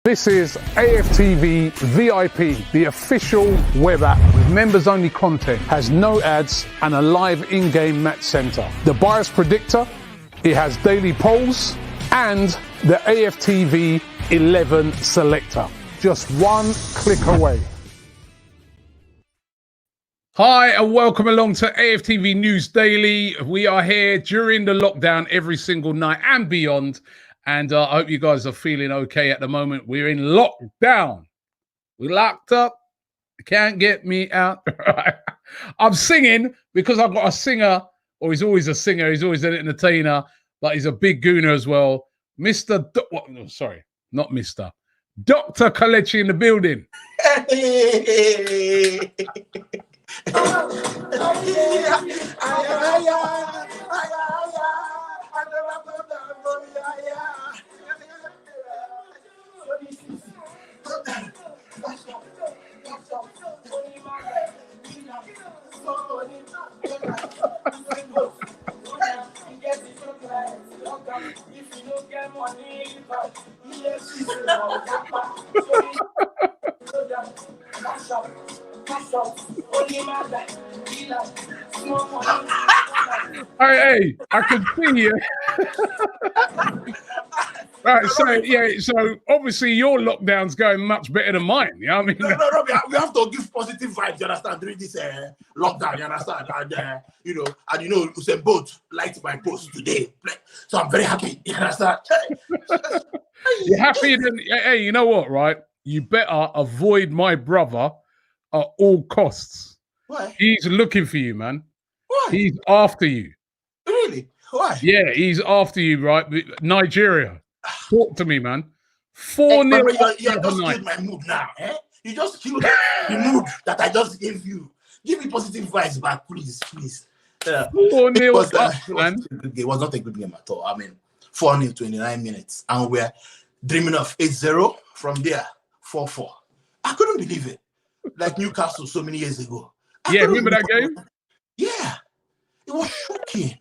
This is AFTV VIP, the official web app with members-only content, has no ads and a live in-game match center. The bias predictor, it has daily polls and the AFTV 11 selector. Just one click away. Hi and welcome along to AFTV News Daily. We are here during the lockdown every single night and beyond. And I hope you guys are feeling okay at the moment. We're in lockdown. We're locked up. Can't get me out. I'm singing because I've got a singer, or he's always a singer. He's always an entertainer, but he's a big gooner as well. Not Mr. Dr. Kelechi in the building. Hey, I can see you. Right, so obviously your lockdown's going much better than mine. You know what I mean? No, we have to give positive vibes, you understand, during this lockdown, you understand? And Usain Bolt liked my post today. So I'm very happy, you understand? You're happy then? Hey, you know what, right? You better avoid my brother at all costs. Why? He's looking for you, man. Why? He's after you. Really? Why? Yeah, he's after you, right? Nigeria. Talk to me, man. 4-0. You just killed my mood now, eh? You just killed the mood that I just gave you. Give me positive vibes back, please. 4-0 up, man. It was not a good game at all. I mean, 4-0, 29 minutes. And we're dreaming of 8-0 from there, 4-4. I couldn't believe it. Like Newcastle so many years ago. Yeah, remember that game? Yeah. It was shocking.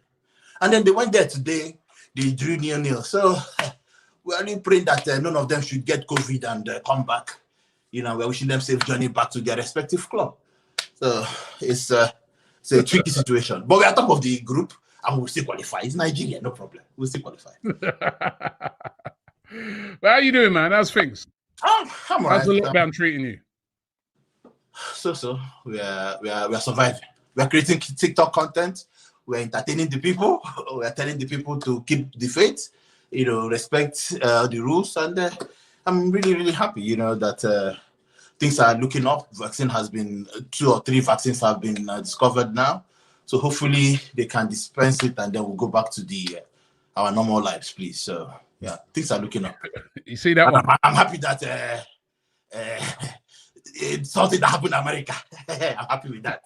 And then they went there today. They drew 0-0. So we're only praying that none of them should get COVID and come back. You know, we're wishing them safe journey back to their respective club. So it's a tricky situation. But we're at top of the group and we'll still qualify. It's Nigeria, no problem. We'll still qualify. Well, how you doing, man? How's things? I'm all right. How's the lockdown treating you? So we are surviving. We are creating TikTok content. We're entertaining the people. We're telling the people to keep the faith, respect the rules. And I'm really, really happy, that things are looking up. Vaccine has been, 2 or 3 vaccines have been discovered now. So hopefully they can dispense it and then we'll go back to our normal lives, please. So yeah, things are looking up. You see that one? I'm happy that it's something that happened in America. I'm happy with that.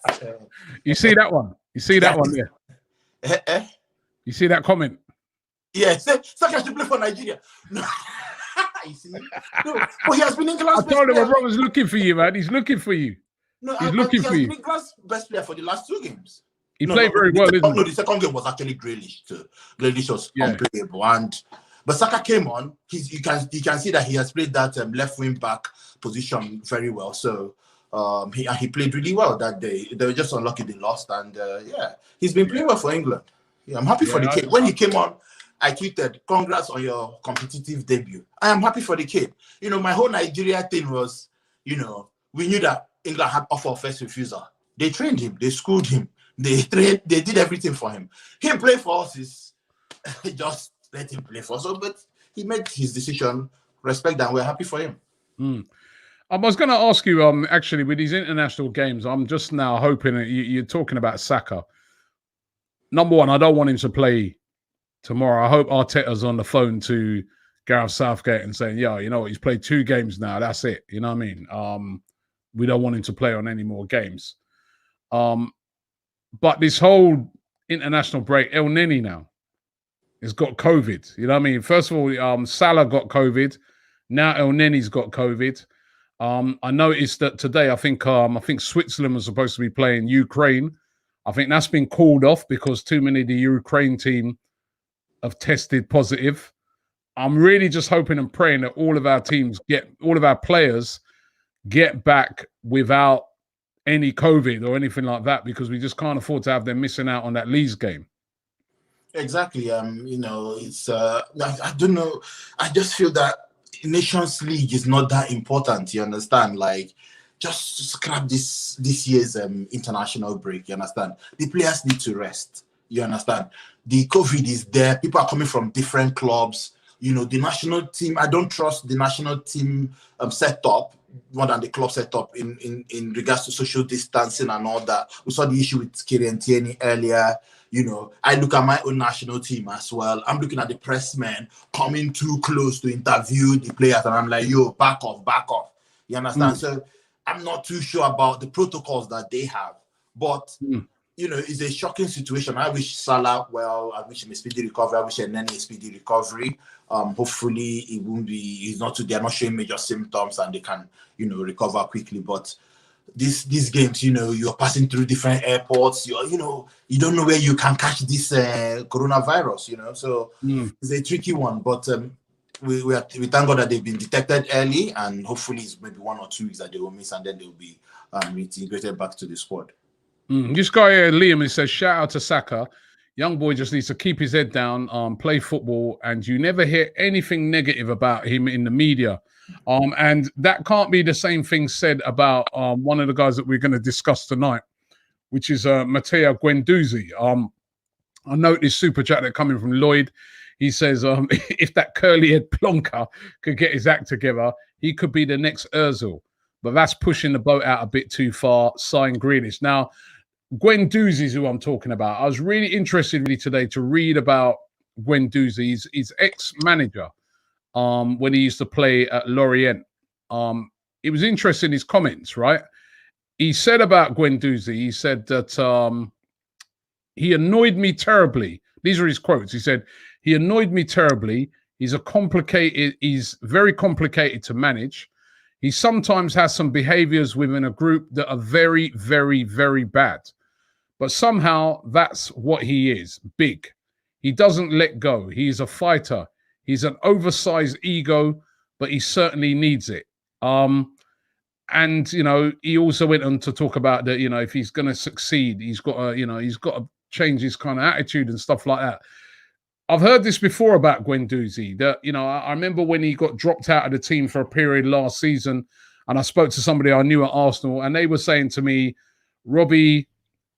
You see that one? You see that one there? You see that comment? Yeah, Saka should play for Nigeria. No. You see? No, but he has been England's best player. I told him my brother's looking for you, man. He's looking for you. No, he's looking for you. He has been England's best player for the last 2 games. He played very well, didn't he? No, the second game was actually Grealish. Grealish was unplayable. But Saka came on. You can see that he has played that left wing back position very well. So he played really well that day. They were just unlucky they lost, and he's been playing well for England. Yeah, I'm happy for the kid. When he came on, I tweeted, "Congrats on your competitive debut." I am happy for the kid. My whole Nigeria thing was, we knew that England had offer of first refusal. They trained him, they schooled him, they did everything for him. Him play for us is just let him play for us. But he made his decision. Respect that. We're happy for him. I was going to ask you, actually, with these international games, I'm just now hoping that you're talking about Saka. Number one, I don't want him to play tomorrow. I hope Arteta's on the phone to Gareth Southgate and saying, yeah, you know what, he's played 2 games now. That's it. You know what I mean? We don't want him to play on any more games. But this whole international break, El Neni now has got COVID. You know what I mean? First of all, Salah got COVID. Now El Neni's got COVID. I noticed that today, I think Switzerland was supposed to be playing Ukraine. I think that's been called off because too many of the Ukraine team have tested positive. I'm really just hoping and praying that all of our players get back without any COVID or anything like that, because we just can't afford to have them missing out on that Leeds game. Exactly. You know, it's I don't know. I just feel that Nations League is not that important. You understand? Like, just scrap this year's international break. You understand? The players need to rest. You understand? The COVID is there. People are coming from different clubs. You know, the national team. I don't trust the national team setup more than the club setup in regards to social distancing and all that. We saw the issue with Kieran Tierney earlier. You know, I look at my own national team as well. I'm looking at the pressmen coming too close to interview the players, and I'm like, yo, back off, back off. You understand? So I'm not too sure about the protocols that they have. But, you know, it's a shocking situation. I wish Salah well. I wish him a speedy recovery. I wish Nene a speedy recovery. Hopefully, it won't be, they're not showing major symptoms and they can, you know, recover quickly. But these games, you know, you're passing through different airports. You know, you don't know where you can catch this coronavirus. You know, so it's a tricky one. But we thank God that they've been detected early, and hopefully it's maybe 1 or 2 weeks that they will miss, and then they'll be integrated back to the squad. This guy here, Liam, he says, shout out to Saka. Young boy just needs to keep his head down, play football, and you never hear anything negative about him in the media. And that can't be the same thing said about one of the guys that we're going to discuss tonight, which is Matteo Guendouzi. I noticed super chat that coming from Lloyd. He says, if that curly-head plonker could get his act together, he could be the next Ozil. But that's pushing the boat out a bit too far, sign Grealish. Now, Guendouzi is who I'm talking about. I was really interested today to read about Guendouzi, his ex-manager, when he used to play at Lorient. It was interesting, his comments, right? He said about Guendouzi, he said that he annoyed me terribly. These are his quotes. He said, he annoyed me terribly. He's very complicated to manage. He sometimes has some behaviors within a group that are very, very, very bad. But somehow that's what he is, big. He doesn't let go. He's a fighter. He's an oversized ego, but he certainly needs it. And, you know, he also went on to talk about that, you know, if he's going to succeed, he's got to change his kind of attitude and stuff like that. I've heard this before about Guendouzi, that, you know, I remember when he got dropped out of the team for a period last season, and I spoke to somebody I knew at Arsenal, and they were saying to me, Robbie,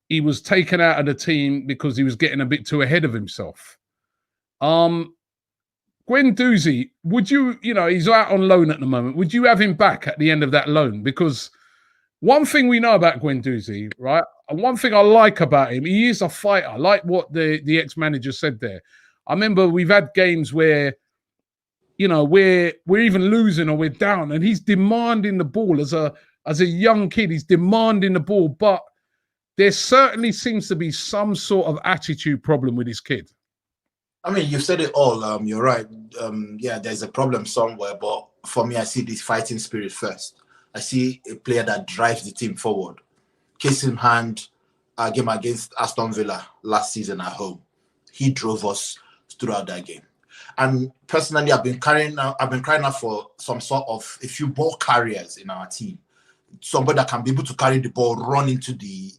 he was taken out of the team because he was getting a bit too ahead of himself. Guendouzi, would you, you know, he's out on loan at the moment. Would you have him back at the end of that loan? Because one thing we know about Guendouzi, right, and one thing I like about him, he is a fighter. I like what the ex-manager said there. I remember we've had games where, you know, we're even losing or we're down, and he's demanding the ball as a young kid. He's demanding the ball, but there certainly seems to be some sort of attitude problem with this kid. I mean, you said it all. You're right. Yeah, there's a problem somewhere, but for me, I see this fighting spirit first. I see a player that drives the team forward. Case in hand, our game against Aston Villa last season at home. He drove us throughout that game. And personally, I've been crying out for some sort of a few ball carriers in our team. Somebody that can be able to carry the ball, run into the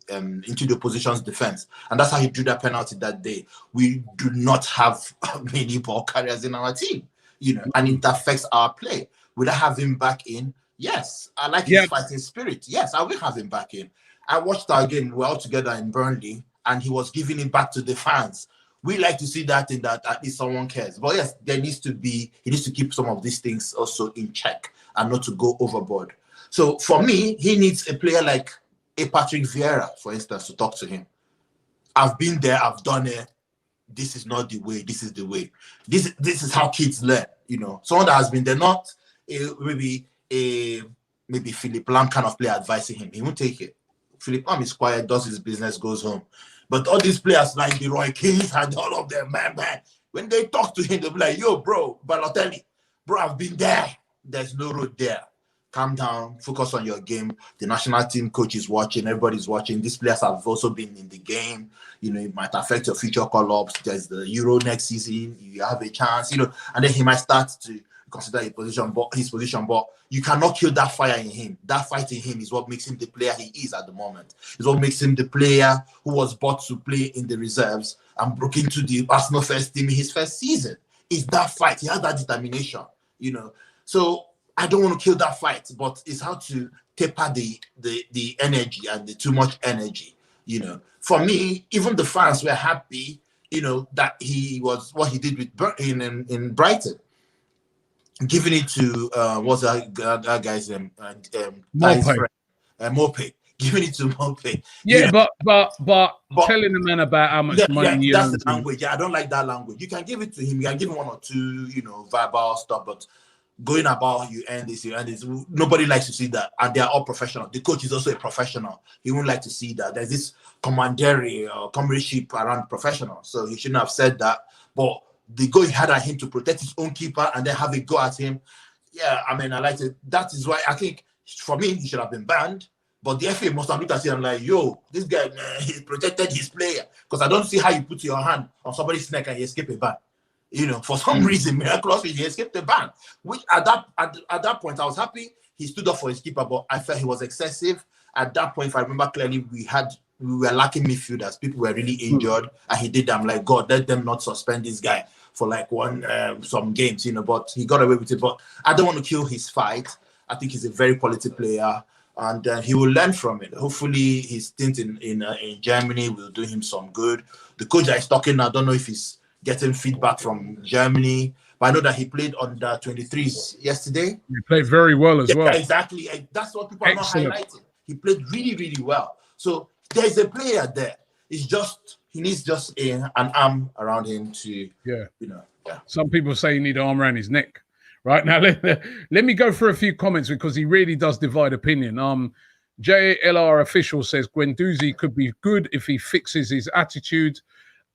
opposition's defense. And that's how he drew that penalty that day. We do not have many ball carriers in our team, you know, and it affects our play. Would I have him back in? Yes. I like his fighting spirit. Yes, I will have him back in. I watched our game, we're all together in Burnley, and he was giving it back to the fans. We like to see that in that at least someone cares. But yes, he needs to keep some of these things also in check and not to go overboard. So for me, he needs a player like a Patrick Vieira, for instance, to talk to him. I've been there, I've done it. This is not the way, this is the way. This is how kids learn, you know. Someone that has been there, not maybe Philip Lam kind of player advising him. He won't take it. Philip Lam is quiet, does his business, goes home. But all these players like the Roy Kings and all of them, man, when they talk to him, they'll be like, yo, bro, Balotelli, bro, I've been there. There's no road there. calm down, focus on your game. The national team coach is watching, everybody's watching. These players have also been in the game. You know, it might affect your future call-ups. There's the Euro next season. You have a chance, you know, and then he might start to consider his position, but you cannot kill that fire in him. That fight in him is what makes him the player he is at the moment. It's what makes him the player who was bought to play in the reserves and broke into the Arsenal first team in his first season. It's that fight. He has that determination, you know. So I don't want to kill that fight, but it's how to taper the energy and the too much energy, you know. For me, even the fans were happy, you know, that he was what he did with in Brighton. Giving it to what's that guy's name? Mope. Giving it to Mope. Yeah, but telling the man about how much money you that's the language. Yeah, I don't like that language. You can give it to him. You can give him one or two, you know, verbal stuff, but going about you earn this, nobody likes to see that, and they are all professional. The coach is also a professional. He wouldn't like to see that. There's this camaraderie or comradeship around professionals, so he shouldn't have said that. But the goal he had at him to protect his own keeper and then have a go at him. Yeah, I mean, I like it. That is why I think, for me, he should have been banned. But the FA must have looked at it and like, yo, this guy, man, he protected his player. Because I don't see how you put your hand on somebody's neck and you escape a ban. You know, for some reason, miraculously, he escaped the ban. Which at that point, I was happy he stood up for his keeper, but I felt he was excessive. At that point, if I remember clearly, we were lacking midfielders. People were really injured, and he did them like, God, let them not suspend this guy for like some games, you know, but he got away with it. But I don't want to kill his fight. I think he's a very quality player, and he will learn from it. Hopefully his stint in Germany will do him some good. The coach that is talking, I don't know if he's getting feedback from Germany, but I know that he played on the 23s yesterday. He played very well as well. Exactly. That's what people are not highlighting. He played really, really well. So there's a player there. It's just he needs just an arm around him to, you know. Yeah. Some people say you need an arm around his neck. Right now, let me go through a few comments because he really does divide opinion. JLR official says Guendouzi could be good if he fixes his attitude.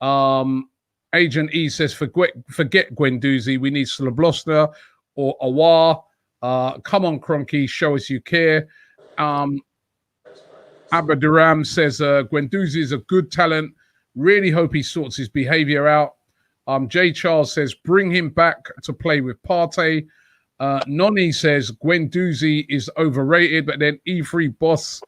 Agent E says forget Guendouzi. We need Slabosna or Awar. Come on, Cronky, show us you care. Abaduram says Guendouzi is a good talent. Really hope he sorts his behavior out. Jay Charles says bring him back to play with Partey. Noni says Guendouzi is overrated, but then E3 Boss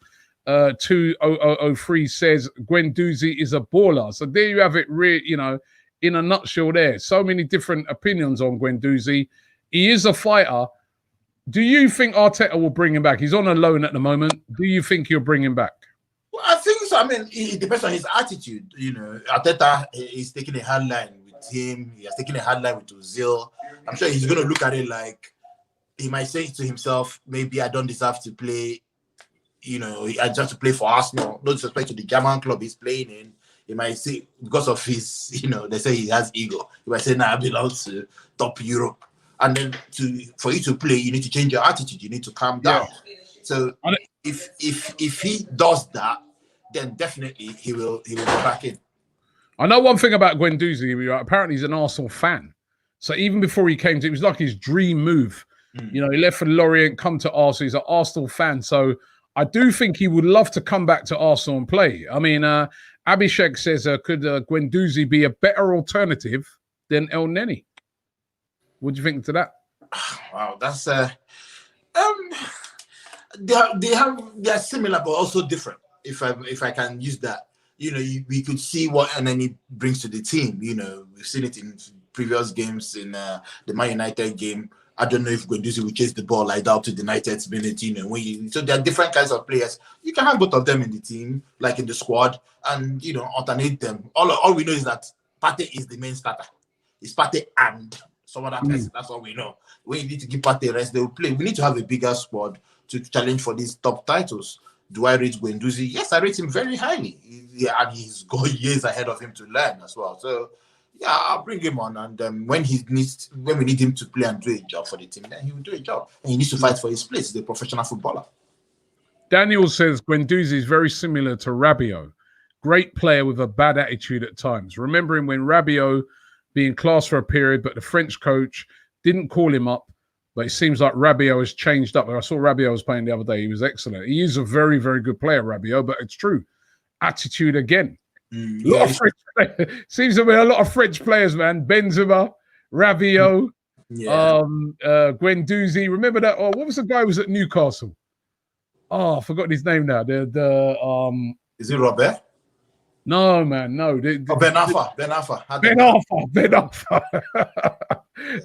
2003 says Guendouzi is a baller. So there you have it, you know, in a nutshell there. So many different opinions on Guendouzi. He is a fighter. Do you think Arteta will bring him back? He's on a loan at the moment. Do you think he'll bring him back? Well, I think so. I mean, it depends on his attitude. You know, Arteta is taking a hard line with him. He has taken a hard line with Ozil. I'm sure he's going to look at it like he might say to himself, maybe I don't deserve to play. You know, I just to play for Arsenal. No disrespect to the German club he's playing in. He might say, because of his, you know, they say he has ego. He might say, nah, I belong to top Europe. And then for you to play, you need to change your attitude. You need to calm down. So if he does that, then definitely he will go back in. I know one thing about Guendouzi. Apparently he's an Arsenal fan. So even before he came to, it was like his dream move. You know, he left for Lorient, come to Arsenal. He's an Arsenal fan. So I do think he would love to come back to Arsenal and play. I mean, Abhishek says, could Guendouzi be a better alternative than El Neni? What do you think to that? Wow, that's they're similar but also different. If I can use that, you know, we could see what El Neni brings to the team. You know, we've seen it in previous games in the Man United game. I don't know if Guendouzi will chase the ball like that up to the 90th minute. You know, so there are different kinds of players. You can have both of them in the team, like in the squad, and you know, alternate them. All we know is that Partey is the main starter. It's Partey and some other person. That's all we know. When you need to give Partey rest, they will play. We need to have a bigger squad to challenge for these top titles. Do I rate Guendouzi? Yes, I rate him very highly. And he's got years ahead of him to learn as well. So yeah, I'll bring him on, and when we need him to play and do a job for the team, then he will do a job. And he needs to fight for his place. He's a professional footballer. Daniel says Guendouzi is very similar to Rabiot. Great player with a bad attitude at times. Remembering when Rabiot being classed for a period, but the French coach didn't call him up But it seems like Rabiot has changed up. I saw Rabiot was playing the other day. He was excellent. He is a very, very good player, Rabiot, but it's true. Attitude again. Seems to be a lot of French players, man. Benzema, Rabiot, Guendouzi. Remember that? Oh, what was the guy who was at Newcastle? Oh, I forgot his name now. Is it Robert? No, man, no. Ben Arfa. Ben Arfa.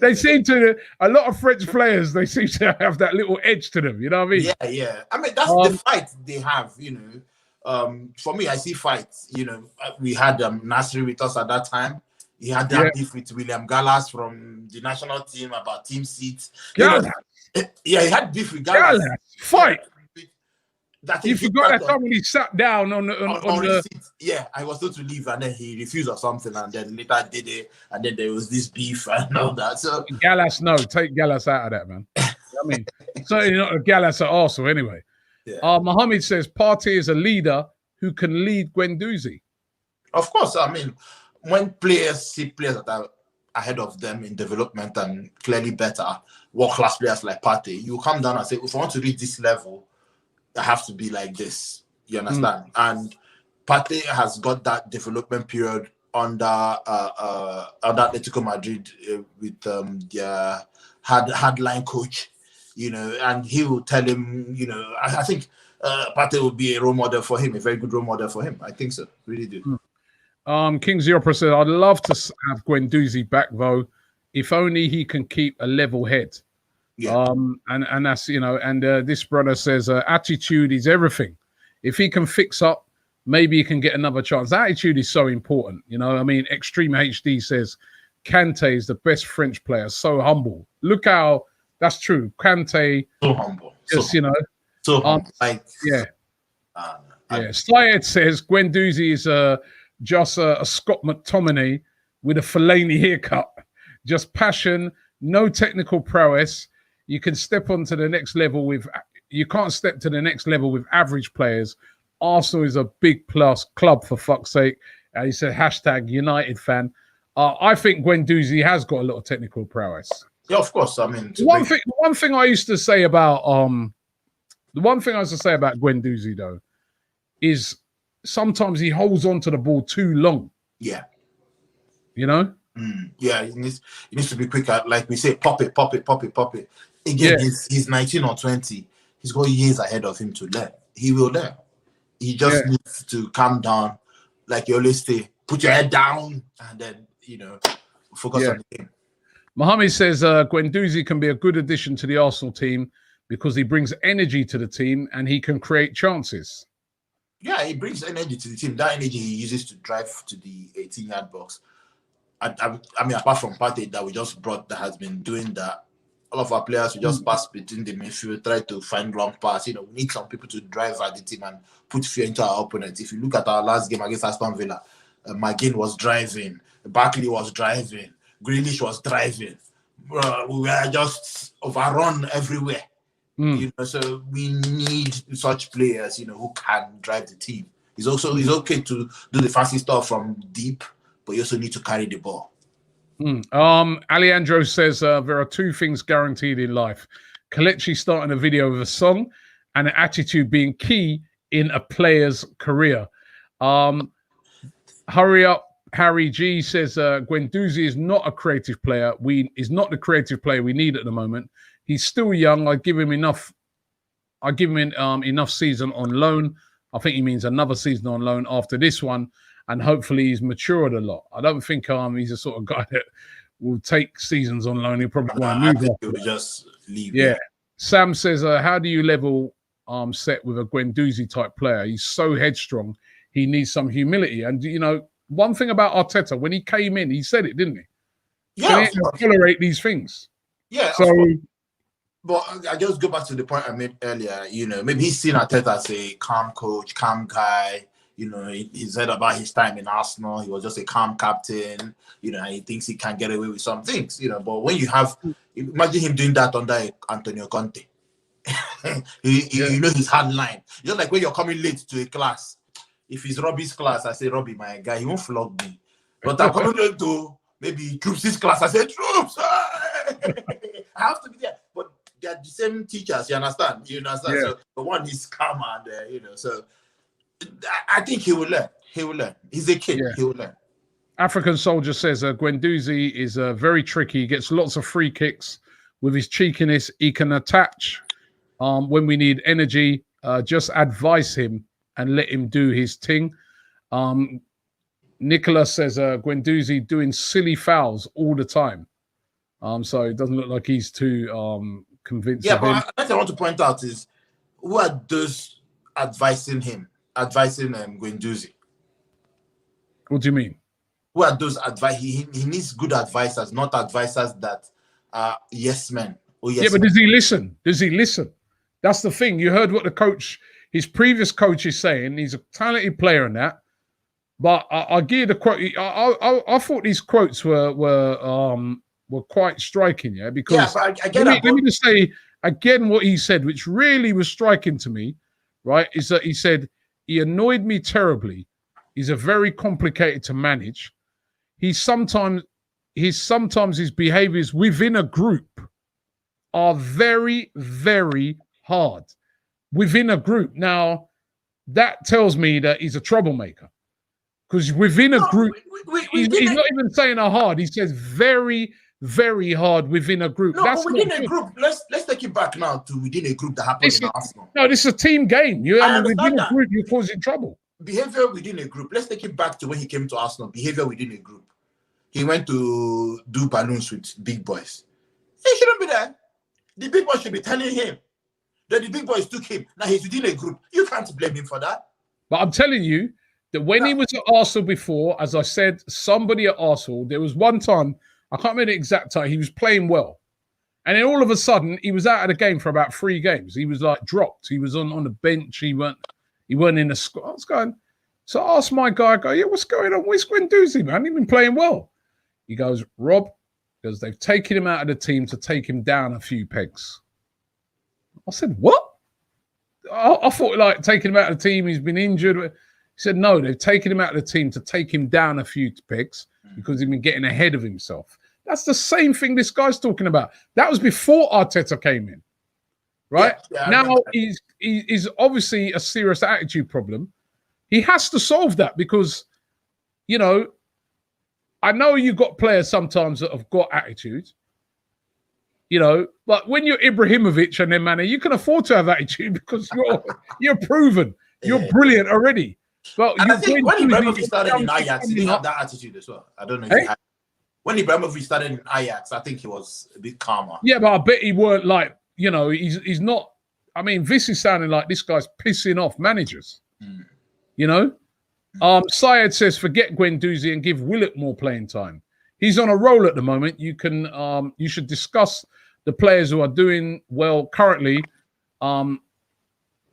They seem to, a lot of French players, they seem to have that little edge to them. You know what I mean? Yeah. I mean, that's the fight they have, For me, I see fights. We had Nasri with us at that time. He had that beef with William Gallas from the national team about team seats. He had beef with Gallas. Fight. You forgot that time when he sat down on the seat. Yeah, I was told to leave, and then he refused or something, and then later did it, and then there was this beef and all that. So Gallas, no, take Gallas out of that, man. I mean, certainly not a Gallas at Arsenal, anyway. Yeah. Mohammed says Partey is a leader who can lead Guendouzi. Of course, I mean, when players see players that are ahead of them in development and clearly better, world-class players like Partey, you come down and say, if I want to reach this level, I have to be like this. You understand? And Partey has got that development period under Atletico Madrid with their hardline coach, and he will tell him, I think Partey will be a role model for him, a very good role model for him. I think so. Really do. King Zero said, I'd love to have Guendouzi back, though, if only he can keep a level head. Yeah. And that's, this brother says attitude is everything. If he can fix up, maybe he can get another chance. Attitude is so important. I mean, Extreme HD says Kante is the best French player. So humble. Look how that's true. Kante. So humble. Just, so humble. Syed says Guendouzi is just a Scott McTominay with a Fellaini haircut. Just passion, no technical prowess. You can step onto the next level you can't step to the next level with average players. Arsenal is a big plus club, for fuck's sake. He said #United fan. I think Guendouzi has got a lot of technical prowess. Yeah, of course. I mean, one thing I used to say about Guendouzi though is sometimes he holds on to the ball too long. Yeah. Yeah, he needs to be quicker. Like we say, pop it. Again, he's 19 or 20. He's got years ahead of him to learn. He will learn. He just needs to calm down. Like you always say, put your head down and then, focus on the game. Mohammed says Guendouzi can be a good addition to the Arsenal team because he brings energy to the team and he can create chances. Yeah, he brings energy to the team. That energy he uses to drive to the 18-yard box. I mean, apart from Partey that we just brought that has been doing that, all of our players will just pass between the midfield, try to find long pass. We need some people to drive at the team and put fear into our opponents. If you look at our last game against Aston Villa, McGinn was driving, Barkley was driving, Grealish was driving. We were just overrun everywhere. So we need such players, who can drive the team. It's okay to do the fancy stuff from deep, but you also need to carry the ball. Alejandro says there are two things guaranteed in life: Kelechi starting a video with a song, and an attitude being key in a player's career. Hurry up, Harry G says Guendouzi is not a creative player. Is not the creative player we need at the moment. He's still young. I give him enough season on loan. I think he means another season on loan after this one. And hopefully he's matured a lot. I don't think he's a sort of guy that will take seasons on loan. He'll probably want to move on. He'll just leave. Yeah. Sam says, how do you level set with a Guendouzi type player? He's so headstrong. He needs some humility. And, one thing about Arteta, when he came in, he said it, didn't he? Yeah. He tolerate these things. Yeah. So, but I just go back to the point I made earlier. Maybe he's seen Arteta as a calm coach, calm guy. He said about his time in Arsenal, he was just a calm captain, and he thinks he can get away with some things, but when imagine him doing that under Antonio Conte. His hard line. Just like when you're coming late to a class. If it's Robbie's class, I say, Robbie, my guy, he won't flog me. But I'm coming to maybe Troops' class, I say, Troops! I have to be there. But they are the same teachers. You understand? Yeah. So the one is calm and So I think he will learn. He will learn. He's a kid. Yeah. He will learn. African Soldier says Guendouzi is very tricky. He gets lots of free kicks. With his cheekiness, he can attach when we need energy. Just advise him and let him do his thing. Nicholas says Guendouzi doing silly fouls all the time. So it doesn't look like he's too convinced. Yeah, but what I want to point out is who are those advising Guendouzi? What do you mean? Who are those advice? He needs good advisors, not advisors that are yes men. Oh, yes. Yeah, but does he listen? Does he listen? That's the thing. You heard what the coach, his previous coach, is saying. He's a talented player in that. But I give the quote. I thought these quotes were quite striking. Yeah, because I get let me just say again what he said, which really was striking to me. Right, is that he said he annoyed me terribly. He's a very complicated to manage. Sometimes his behaviors within a group are very, very hard. Within a group. Now, that tells me that he's a troublemaker. Because within a group, he's not even saying how hard. He says very, very hard within a group. No, but within a group, let's take it back now to within a group that happened in Arsenal. No, this is a team game. Within a group, you're causing trouble. Behavior within a group. Let's take it back to when he came to Arsenal. Behavior within a group. He went to do balloons with big boys. He shouldn't be there. The big boys should be telling him that the big boys took him. Now he's within a group. You can't blame him for that. But I'm telling you that when he was at Arsenal before, as I said, somebody at Arsenal, there was one time, I can't remember the exact time, he was playing well. And then all of a sudden, he was out of the game for about 3 games. He was like dropped. He was on the bench. He weren't in the squad. I was going. So I asked my guy, yeah, what's going on? Where's Guendouzi, man? He's been playing well. He goes, Rob, because they've taken him out of the team to take him down a few pegs. I said, what? I thought like taking him out of the team, he's been injured. He said, no, they've taken him out of the team to take him down a few pegs because he's been getting ahead of himself. That's the same thing this guy's talking about. That was before Arteta came in, right? Yeah, now he's obviously a serious attitude problem. He has to solve that because, I know you've got players sometimes that have got attitudes, but when you're Ibrahimovic and then Mane, you can afford to have attitude because you're proven. You're brilliant already. But I think when Ibrahimovic started in Ajax, he didn't have that attitude as well. I don't know if he had. When Ibrahimovic started in Ajax, I think he was a bit calmer. Yeah, but I bet he weren't like, he's not. I mean, this is sounding like this guy's pissing off managers. Syed says, forget Guendouzi and give Willock more playing time. He's on a roll at the moment. You should discuss the players who are doing well currently,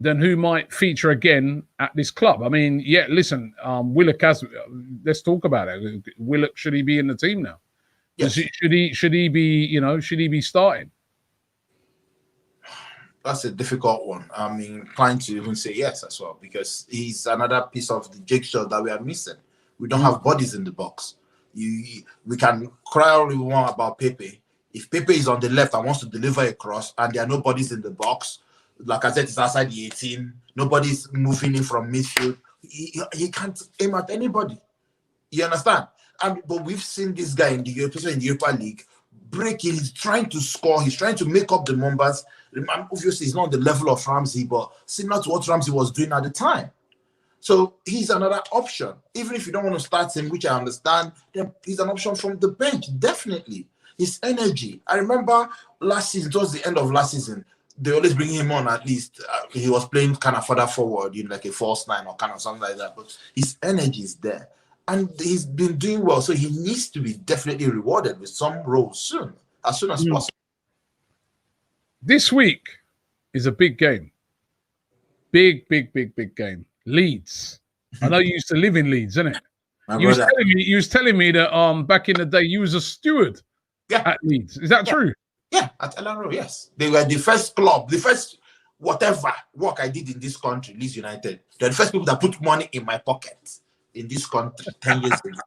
then who might feature again at this club. I mean, yeah, listen, Willock has. Let's talk about it. Willock, should he be in the team now? Yes. Should he be? Should he be starting? That's a difficult one. I'm inclined to even say yes as well because he's another piece of the jigsaw that we are missing. We don't have bodies in the box. We can cry all we want about Pepe. If Pepe is on the left and wants to deliver a cross and there are no bodies in the box, like I said, it's outside the 18. Nobody's moving in from midfield. He can't aim at anybody. You understand? But we've seen this guy in the Europa League breaking. He's trying to score. He's trying to make up the numbers. Obviously, he's not the level of Ramsey, but similar to what Ramsey was doing at the time. So he's another option. Even if you don't want to start him, which I understand, then he's an option from the bench, definitely. His energy. I remember last season, towards the end of last season, they always bring him on at least. He was playing kind of further forward, like a false 9 or kind of something like that. But his energy is there. And he's been doing well. So he needs to be definitely rewarded with some role soon as possible. This week is a big game. Big game. Leeds. I know you used to live in Leeds, isn't it? You was telling me that back in the day you was a steward at Leeds. Is that true? Yeah, at LRO, yes. They were the first club, the first whatever work I did in this country, Leeds United. They're the first people that put money in my pocket in this country 10 years ago.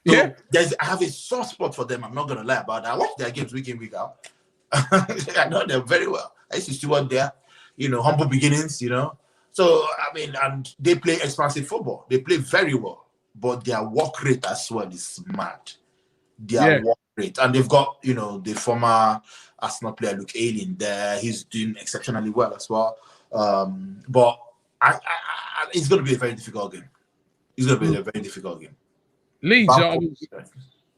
So I have a soft spot for them. I'm not going to lie about that. I watch their games week in, week out. I know them very well. I used to steward there, humble beginnings, So, I mean, and they play expansive football. They play very well, but their work rate as well is mad. Their work rate. And they've got, the former Arsenal player, Luke Ayling there. He's doing exceptionally well as well. But it's going to be a very difficult game. It's going to be a very difficult game. Leeds, I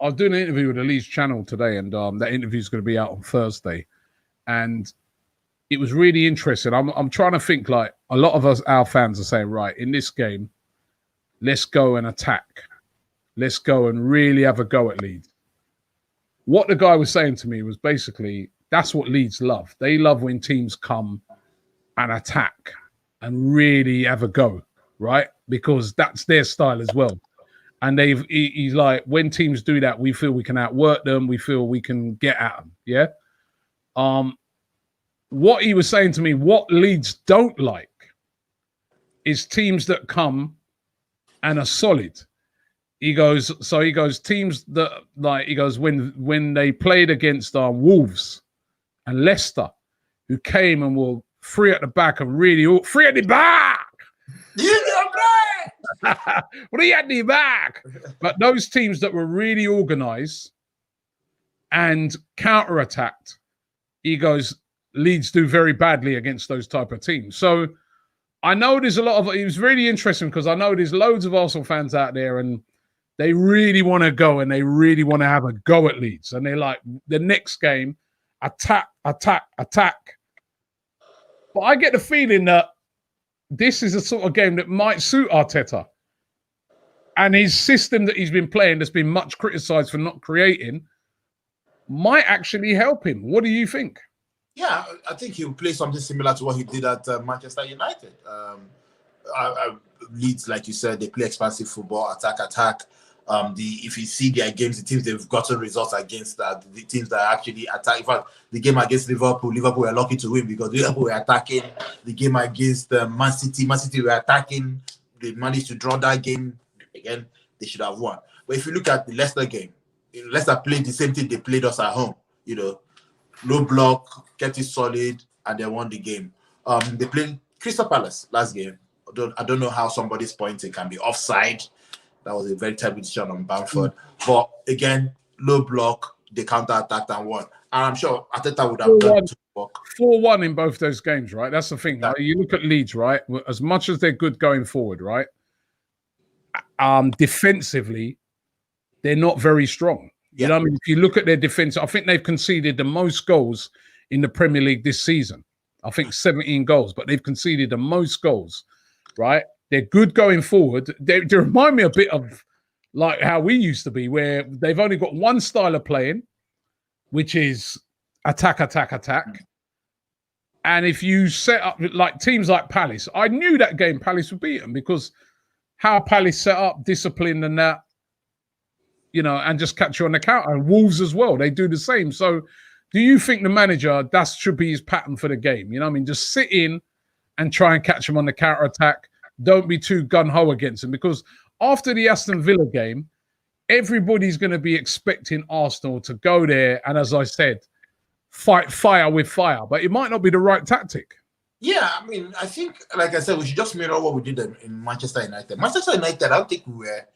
was doing an interview with the Leeds channel today, and that interview is going to be out on Thursday. And it was really interesting. I'm trying to think, like, a lot of our fans are saying, right, in this game, let's go and attack. Let's go and really have a go at Leeds. What the guy was saying to me was basically, that's what Leeds love. They love when teams come and attack and really have a go, right? Because that's their style as well. And he's like, when teams do that, we feel we can outwork them. We feel we can get at them. Yeah. What he was saying to me, what Leeds don't like is teams that come and are solid. He goes, teams that, like, he goes, when they played against Wolves and Leicester, who came and were free at the back and really free at the back. Free at the back. But those teams that were really organized and counter-attacked, he goes, Leeds do very badly against those type of teams. So I know there's a lot of, it was really interesting because I know there's loads of Arsenal fans out there and they really want to go and they really want to have a go at Leeds. And they're like, the next game, attack, attack, attack. But I get the feeling that this is a sort of game that might suit Arteta. And his system that he's been playing that's been much criticised for not creating might actually help him. What do you think? Yeah, I think he'll play something similar to what he did at Manchester United. Leeds, like you said, they play expansive football, attack. If you see their games, the teams they've gotten results against, the teams that actually attack. In fact, the game against Liverpool were lucky to win because Liverpool were attacking. The game against Man City were attacking. They managed to draw that game. Again, they should have won. But if you look at the Leicester game, Leicester played the same thing they played us at home. Low block, kept it solid, and they won the game. They played Crystal Palace last game. I don't know how somebody's pointing can be offside. That was a very terrible decision on Bamford. But again, low block, they counter-attacked and won. And I'm sure Arteta would have done 4-1 in both those games, right? That's the thing. Right? You look at Leeds, right? As much as they're good going forward, right? Defensively, they're not very strong. You know what I mean? If you look at their defense, I think they've conceded the most goals in the Premier League this season. I think 17 goals, but they've conceded the most goals, right? They're good going forward. They remind me a bit of like how we used to be, where they've only got one style of playing, which is attack. And if you set up like teams like Palace, I knew that game Palace would beat them because how Palace set up, disciplined and that, and just catch you on the counter. And Wolves as well, they do the same. So do you think the manager, that should be his pattern for the game? You know what I mean? Just sit in and try and catch him on the counter attack. Don't be too gun-ho against him because after the Aston Villa game, everybody's going to be expecting Arsenal to go there and, as I said, fight fire with fire. But it might not be the right tactic. Yeah, I mean, I think, like I said, we should just mirror what we did in Manchester United. Manchester United, I don't think we were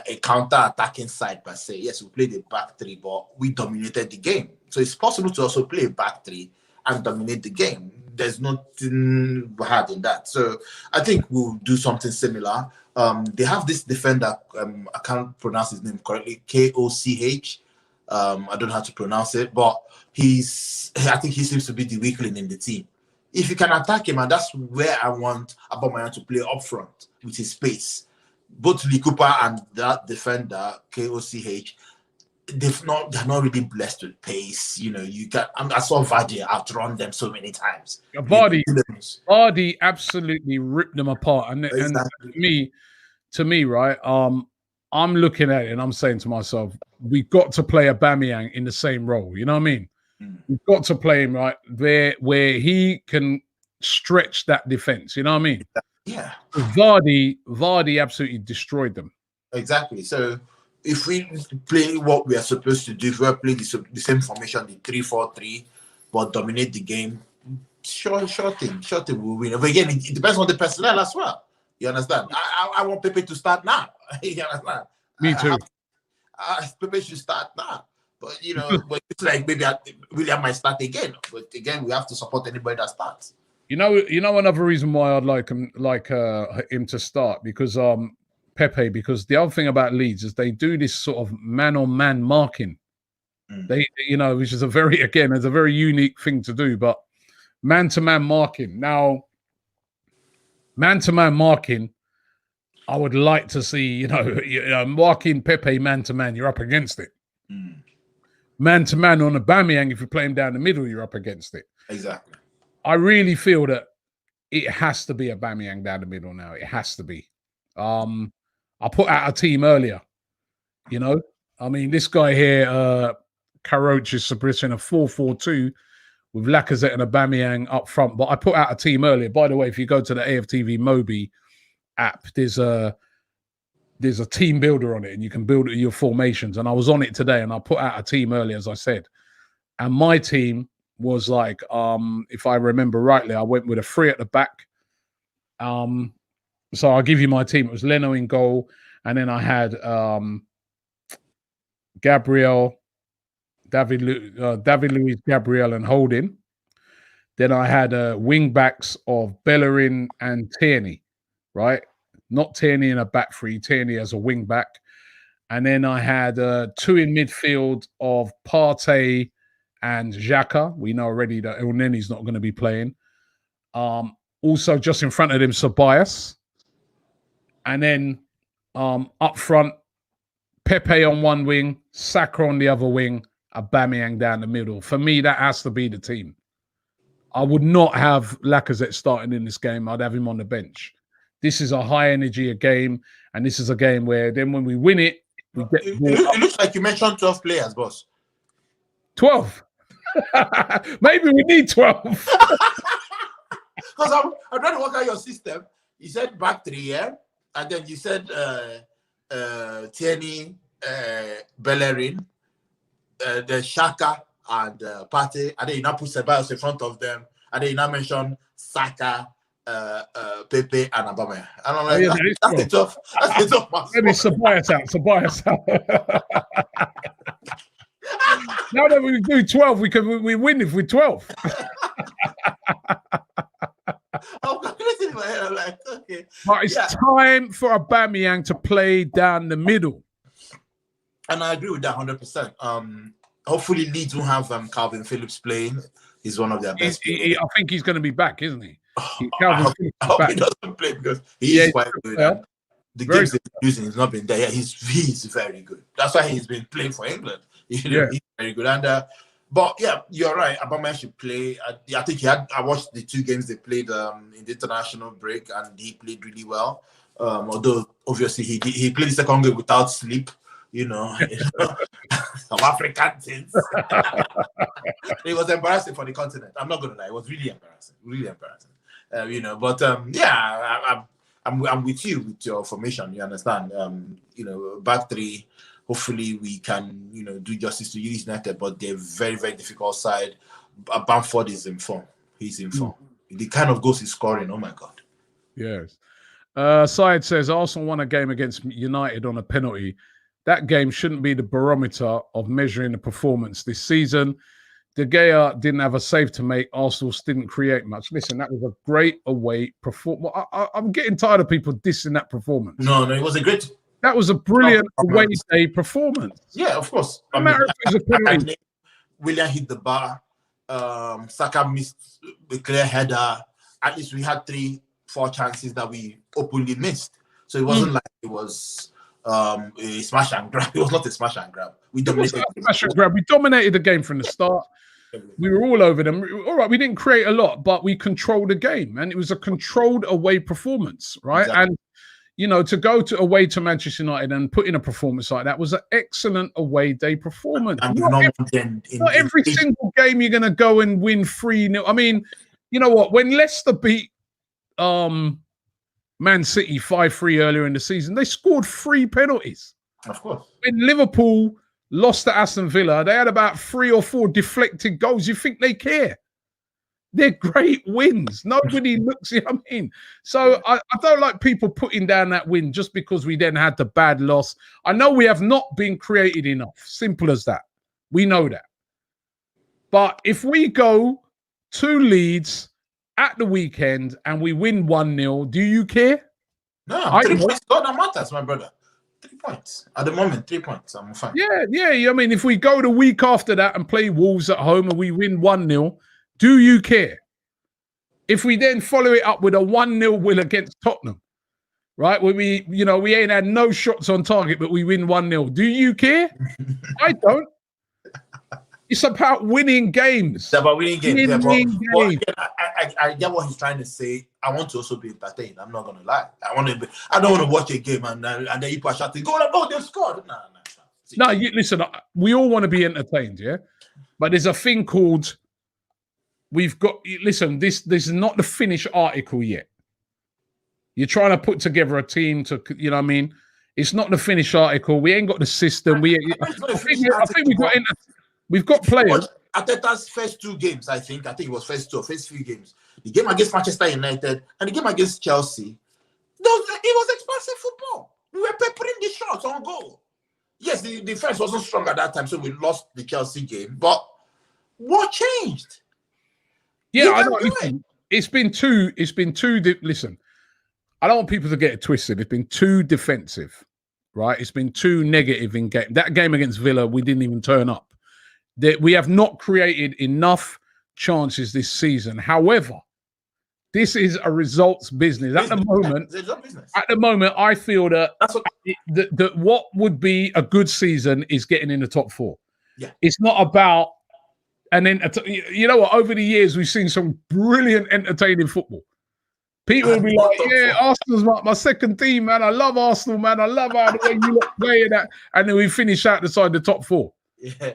a counter-attacking side per se. Yes, we played a back three, but we dominated the game. So it's possible to also play a back three and dominate the game. There's nothing hard in that. So I think we'll do something similar. They have this defender, I can't pronounce his name correctly, Koch. I don't know how to pronounce it, but I think he seems to be the weakling in the team. If you can attack him, and that's where I want Aubameyang to play up front with his pace. Both Lee Cooper and that defender, Koch, they're not really blessed with pace. I saw Vardy outrun them so many times. Vardy absolutely ripped them apart. And to me, right, I'm looking at it and I'm saying to myself, we've got to play Aubameyang in the same role. You know what I mean? We've got to play him right there where he can stretch that defense. You know what I mean? Yeah. Vardy absolutely destroyed them. Exactly. So if we play what we are supposed to do, if we play the same formation, the 3-4-3, but dominate the game, sure thing we'll win. But again, it depends on the personnel as well. You understand? I want Pepe to start now. You understand? Me too. Pepe should start now. But but it's like maybe William might start again. But again, we have to support anybody that starts. Another reason why I'd like him to start, because Pepe, because the other thing about Leeds is they do this sort of man-on-man marking. They, which is a very unique thing to do, but man-to-man marking. Now, man-to-man marking, I would like to see, marking Pepe man-to-man, you're up against it. Man-to-man on Aubameyang, if you play him down the middle, you're up against it. Exactly. I really feel that it has to be Aubameyang down the middle now. It has to be. I put out a team earlier, I mean, this guy here, Karoch, is suggesting a 4-4-2 with Lacazette and Aubameyang up front. But I put out a team earlier. By the way, if you go to the AFTV Mobi app, there's a team builder on it, and you can build your formations. And I was on it today, and I put out a team earlier, as I said. And my team was like, if I remember rightly, I went with a 3 at the back. So I'll give you my team. It was Leno in goal, and then I had Gabriel, David Luiz, Gabriel, and Holding. Then I had wing backs of Bellerin and Tierney, right? Not Tierney in a back three, Tierney as a wing back. And then I had 2 in midfield of Partey and Xhaka. We know already that El Neni's not going to be playing. Also, just in front of him, Ceballos. And then up front, Pepe on one wing, Saka on the other wing, Aubameyang down the middle. For me, that has to be the team. I would not have Lacazette starting in this game. I'd have him on the bench. This is a high-energy game, and this is a game where then when we win it, we get the ball up. It looks like you mentioned 12 players, boss. 12? Maybe we need 12. Because I'm trying to work out your system. You said back 3, yeah? And then you said Tierney, Bellerin, the Saka, and Partey. And then you now put Ceballos in front of them. And then you now mention Saka, Pepe, and Aubameyang. And I'm like, that's a tough. Maybe Ceballos out. Now that we do 12, we win if we're 12. I'm like, okay. But it's time for Aubameyang to play down the middle. And I agree with that 100%. Hopefully Leeds will have Calvin Phillips playing. He's one of their best players. I think he's going to be back, isn't he? I hope he doesn't play, because he is quite good. Yeah. The games he's using has not been there. Yeah, he's very good. That's why he's been playing for England. He's very good. And but yeah, you're right. Aubameyang should play. I think I watched the 2 games they played in the international break, and he played really well. Although obviously he played the second game without sleep. Some African things. It was embarrassing for the continent. I'm not gonna lie. It was really embarrassing. Really embarrassing. But I'm with you with your formation. You understand? Back 3. Hopefully we can, do justice to Leeds United, but they're very, very difficult side. Bamford is in form. He's in form. The kind of goals he's scoring, oh my God. Yes. Syed says, Arsenal won a game against United on a penalty. That game shouldn't be the barometer of measuring the performance this season. De Gea didn't have a save to make. Arsenal didn't create much. Listen, that was a great away performance. I'm getting tired of people dissing that performance. No, it was a great... That was a brilliant away day performance. Yeah, of course. William hit the bar. Saka missed the clear header. At least we had 3-4 chances that we openly missed. So it wasn't like it was a smash and grab. It was not a smash and grab. We dominated. We dominated the game from the start. We were all over them. All right, we didn't create a lot, but we controlled the game, and it was a controlled away performance, right? Exactly. And to go away to Manchester United and put in a performance like that was an excellent away day performance. And not every single game you're going to go and win 3-0. I mean, you know what? When Leicester beat Man City 5-3 earlier in the season, they scored 3 penalties. Of course. When Liverpool lost to Aston Villa, they had about 3 or 4 deflected goals. You think they care? They're great wins. Nobody looks, you know what I mean? So I don't like people putting down that win just because we then had the bad loss. I know we have not been created enough. Simple as that. We know that. But if we go to Leeds at the weekend and we win 1-0, do you care? No, 3 points. God, that matters, my brother. 3 points. At the moment, 3 points. I'm fine. Yeah. I mean, if we go the week after that and play Wolves at home and we win 1-0, do you care? If we then follow it up with a 1-0 win against Tottenham, right? Where we ain't had no shots on target, but we win 1-0. Do you care? I don't. It's about winning games. It's about winning games. I get what he's trying to say. I want to also be entertained. I'm not gonna lie. I don't want to watch a game and then people are shouting, "Go! They've scored!" No. Listen. We all want to be entertained, yeah. But there's a thing called we've got. Listen, this is not the finished article yet. You're trying to put together a team to, you know what I mean? It's not the finished article. We ain't got the system. I think we've got players. Arteta's first 2 games, I think it was first 3 games. The game against Manchester United and the game against Chelsea. It was expansive football. We were peppering the shots on goal. Yes, the defense wasn't strong at that time, so we lost the Chelsea game. But what changed? Yeah, I know. It's been too. Listen, I don't want people to get it twisted. It's been too defensive, right? It's been too negative in game. That game against Villa, we didn't even turn up. We have not created enough chances this season. However, this is a results business. At the moment, I feel that what would be a good season is getting in the top 4. Yeah, it's not about. And then, you know what? Over the years, we've seen some brilliant, entertaining football. People will be like, "Yeah, Arsenal's my second team, man. I love Arsenal, man. I love how the way you look playing that." And then we finish out inside the top 4. Yeah.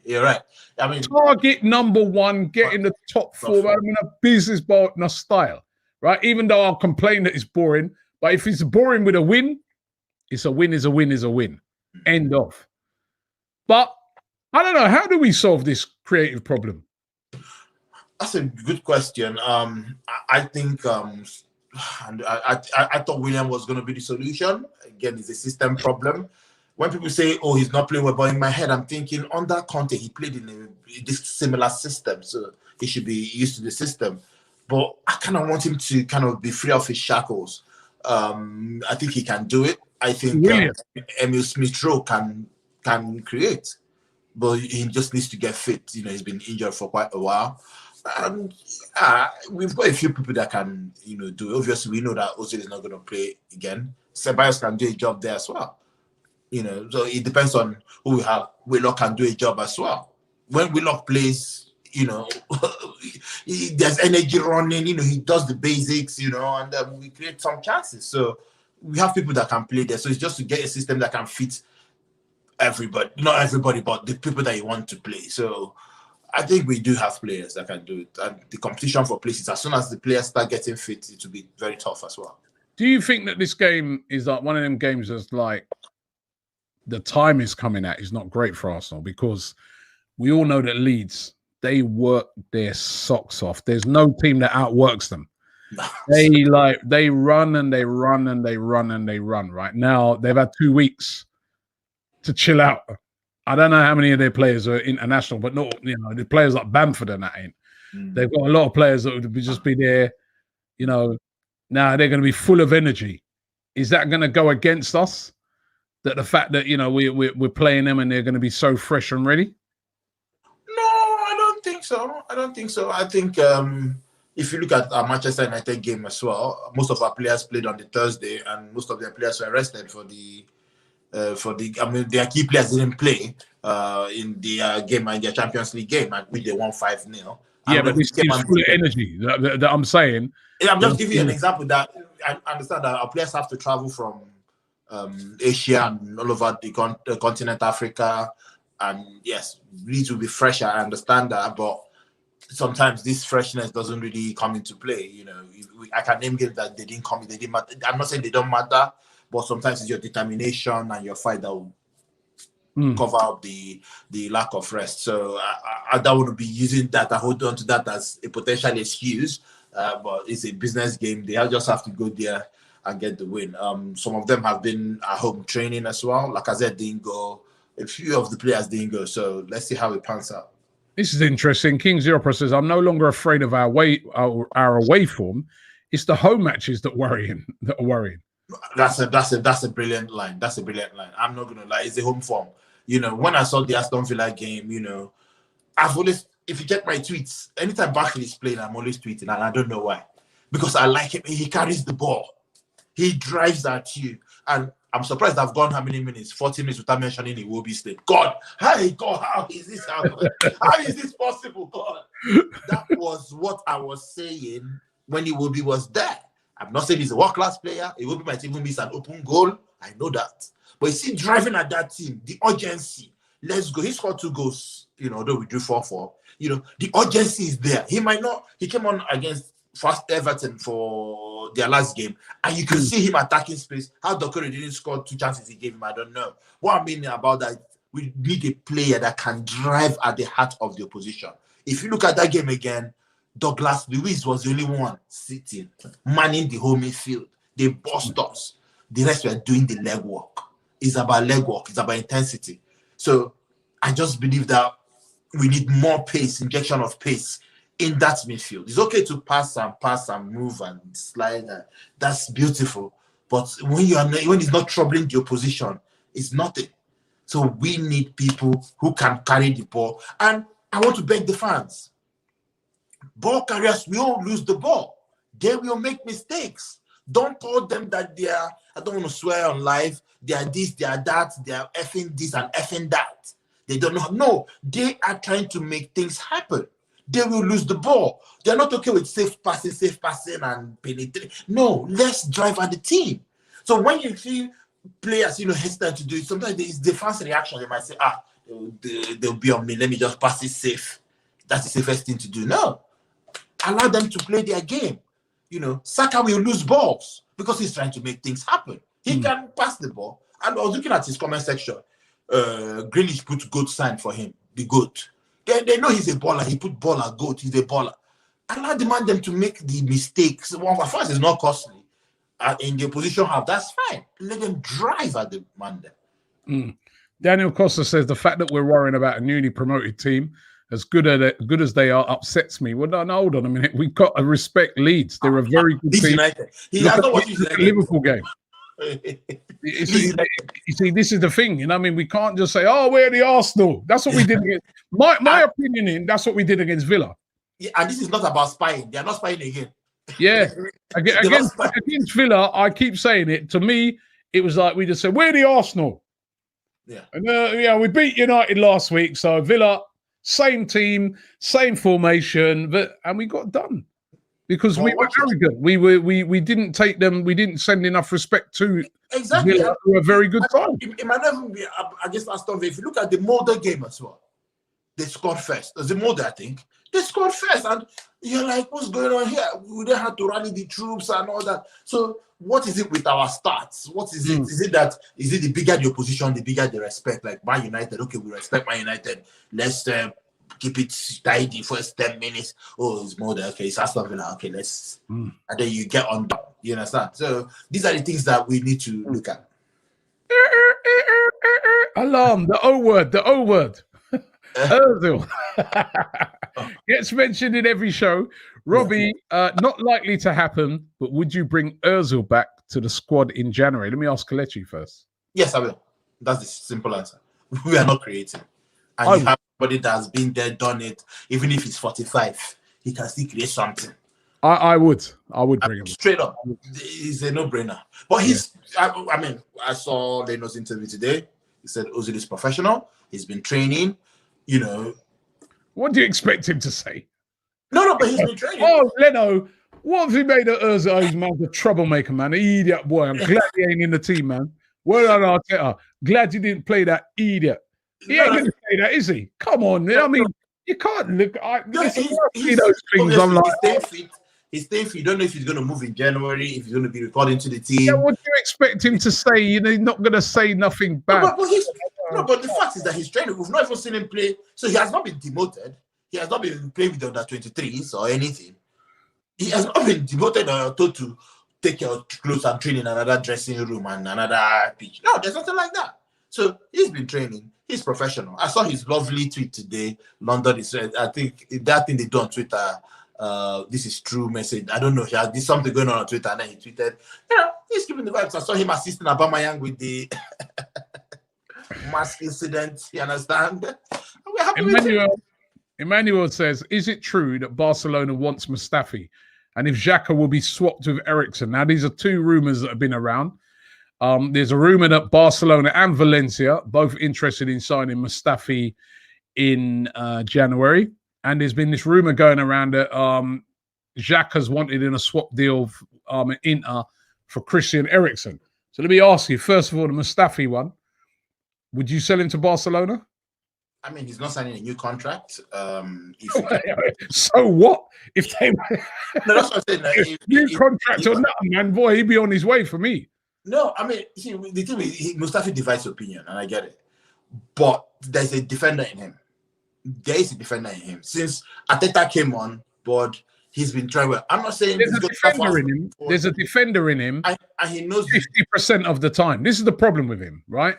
You're right. I mean, target number 1, get in the top 4. I mean, a business partner style, right? Even though I'll complain that it's boring, but if it's boring with a win, it's a win. Is a win. Is a win. End of. But I don't know. How do we solve this creative problem? That's a good question. I think I thought William was going to be the solution. Again, it's a system problem. When people say, "Oh, he's not playing well," but in my head, I'm thinking under Conte, he played in this similar system, so he should be used to the system. But I kind of want him to kind of be free of his shackles. I think he can do it. I think Emil Smith-Rowe can create, but he just needs to get fit. You know, he's been injured for quite a while. And we've got a few people that can, do it. Obviously, we know that Ozil is not going to play again. Ceballos can do a job there as well. So it depends on who we have. Willock can do a job as well. When Willock plays, there's energy running. He does the basics. And we create some chances. So we have people that can play there. So it's just to get a system that can fit everybody. Not everybody, but the people that you want to play. So I think we do have players that can do it. And the competition for places, as soon as the players start getting fit, it will be very tough as well. Do you think that this game is like one of them games that's like the time is coming at is not great for Arsenal? Because we all know that Leeds, they work their socks off. There's no team that outworks them. They run and they run and they run and they run. Right now, they've had 2 weeks to chill out. I don't know how many of their players are international, but not, the players like Bamford and that ain't. They've got a lot of players that would just be there, now they're going to be full of energy. Is that going to go against us? That the fact that, we're playing them and they're going to be so fresh and ready? No, I don't think so. I think if you look at our Manchester United game as well, most of our players played on the Thursday and most of their players were rested for their key players didn't play in the game, in their Champions League game, which they won 5-0. Yeah, but this team's full of energy that I'm saying. I'm just giving you an example that I understand that our players have to travel from Asia and all over the continent, Africa, and yes, Leeds will be fresher. I understand that, but sometimes this freshness doesn't really come into play. I can name games that they didn't come. They didn't matter. I'm not saying they don't matter, but sometimes it's your determination and your fight that will cover up the lack of rest. So I don't want to be using that. I hold on to that as a potential excuse, but it's a business game. They just have to go there and get the win. Some of them have been at home training as well. Like I said, didn't go. A few of the players didn't go. So let's see how it pans out. This is interesting. King Zero says, I'm no longer afraid of our away form. It's the home matches that are worrying. That's a brilliant line. That's a brilliant line. I'm not gonna lie. It's the home form. You know, when I saw the Aston Villa game, you know, I've always, if you check my tweets, anytime Barkley is playing, I'm always tweeting, and I don't know why. Because I like him. He carries the ball. He drives at you. And I'm surprised I've gone how many minutes? 40 minutes without mentioning Iwobi's name. God, how is this happening? How is this possible, God? That was what I was saying when Iwobi was there. I'm not saying he's a world-class player. Iwobi might even miss an open goal. I know that. But you see, driving at that team, the urgency. Let's go. He scored 2 goals, you know, although we drew 4-4. You know, the urgency is there. He might not, he came on against Everton for their last game, and you can see him attacking space. How Dokore didn't score 2 chances he gave him, I don't know. What I mean about that, we need a player that can drive at the heart of the opposition. If you look at that game again, Douglas Luiz was the only one sitting, manning the whole midfield. They bust us. The rest were doing the leg work. It's about leg work. It's about intensity. So I just believe that we need more pace, injection of pace in that midfield. It's okay to pass and move and slide. That's beautiful. But when it's not troubling the opposition, it's nothing. So we need people who can carry the ball. And I want to beg the fans. Ball carriers will lose the ball. They will make mistakes. Don't tell them that they are, I don't want to swear on live, they are this, they are that, they are effing this and effing that. They don't know. No, they are trying to make things happen. They will lose the ball. They're not okay with safe passing and penetrating. No, let's drive at the team. So when you see players, you know, hesitant to do it, sometimes it's the fast reaction. They might say, they'll be on me. Let me just pass it safe. That's the safest thing to do. No. Allow them to play their game. You know, Saka will lose balls because he's trying to make things happen. He can pass the ball. And I was looking at his comment section. Grealish put goat sign for him, the goat. They know he's a baller. He put baller, goat. He's a baller. Allow them to make the mistakes. Well, at first, it's not costly. In the opposition half, that's fine. Let them drive at the man there. Daniel Costa says the fact that we're worrying about a newly promoted team, as good as they are, upsets me. Well, no, hold on a minute. We've got to respect Leeds. They're a very good team. United. The Liverpool game. You see, this is the thing, you know. I mean, we can't just say, "Oh, we're the Arsenal." That's what we did against. My opinion that's what we did against Villa. Yeah, and this is not about spying. They are not spying again. Yeah, against Villa, I keep saying it. To me, it was like we just said, "We're the Arsenal." Yeah, and we beat United last week, so Villa, same team, same formation, and we got done. Because we were arrogant. We didn't take them. We didn't send enough respect to exactly. Villa, who were a very good time. It might not even be against Aston Villa. If you look at the Molde game as well, they scored first. The Molde, I think, they scored first, and you're like, "What's going on here?" We then had to rally the troops and all that. So, what is it with our stats? What is it? Is it the bigger the opposition, the bigger the respect? Like Man United, okay, we respect Man United. Let's keep it tidy first 10 minutes. Oh, it's more than okay, it's Aston Villa. Okay, let's and then you get on down. You understand? So these are the things that we need to look at. Alarm, the O word. Ozil gets mentioned in every show. Robbie, not likely to happen, but would you bring Ozil back to the squad in January? Let me ask Kelechi first. Yes, I will. That's the simple answer. We are not creating. And you have somebody that's been there, done it, even if he's 45, he can still create something. I would bring him straight up. He's a no-brainer. But I saw Leno's interview today. He said Ozil is professional. He's been training. You know, what do you expect him to say? No, but he's been training. Oh, Leno, what have he made of Ozil? Oh, he's a troublemaker, man. An idiot boy. I'm glad he ain't in the team, man. Well done, Arteta. Glad you didn't play that idiot. He ain't going to say that, is he? Come on. I mean, you can't look. He's He's staying for. You don't know if he's going to move in January, if he's going to be recording to the team. Yeah, what do you expect him to say? You know, he's not going to say nothing bad. But the fact is that he's training. We've not even seen him play. So he has not been demoted. He has not been playing with the under-23s or anything. He has not been demoted or told to take your clothes and train in another dressing room and another pitch. No, there's nothing like that. So he's been training. He's professional. I saw his lovely tweet today. London is, I think that thing they do on Twitter, this is true message. I don't know. He had something going on Twitter and then he tweeted, he's keeping the vibes. I saw him assisting Aubameyang with the mask incident. You understand? We're happy Emmanuel says, is it true that Barcelona wants Mustafi? And if Xhaka will be swapped with Eriksen? Now, these are two rumours that have been around. There's a rumour that Barcelona and Valencia both interested in signing Mustafi in January. And there's been this rumour going around that Xhaka's wanted in a swap deal at Inter for Christian Eriksen. So let me ask you, first of all, the Mustafi one, would you sell him to Barcelona? I mean, he's not signing a new contract. So what? If they no, that's what I'm saying. New contract or nothing, man, boy, he'd be on his way for me. No, I mean, see, the thing is, Mustafi divides opinion, and I get it. But there's a defender in him. There is a defender in him. Since Arteta came on board, he's been trying well. I'm not saying there's a defender in him. There's a defender in him. And he knows 50% of the time. This is the problem with him, right?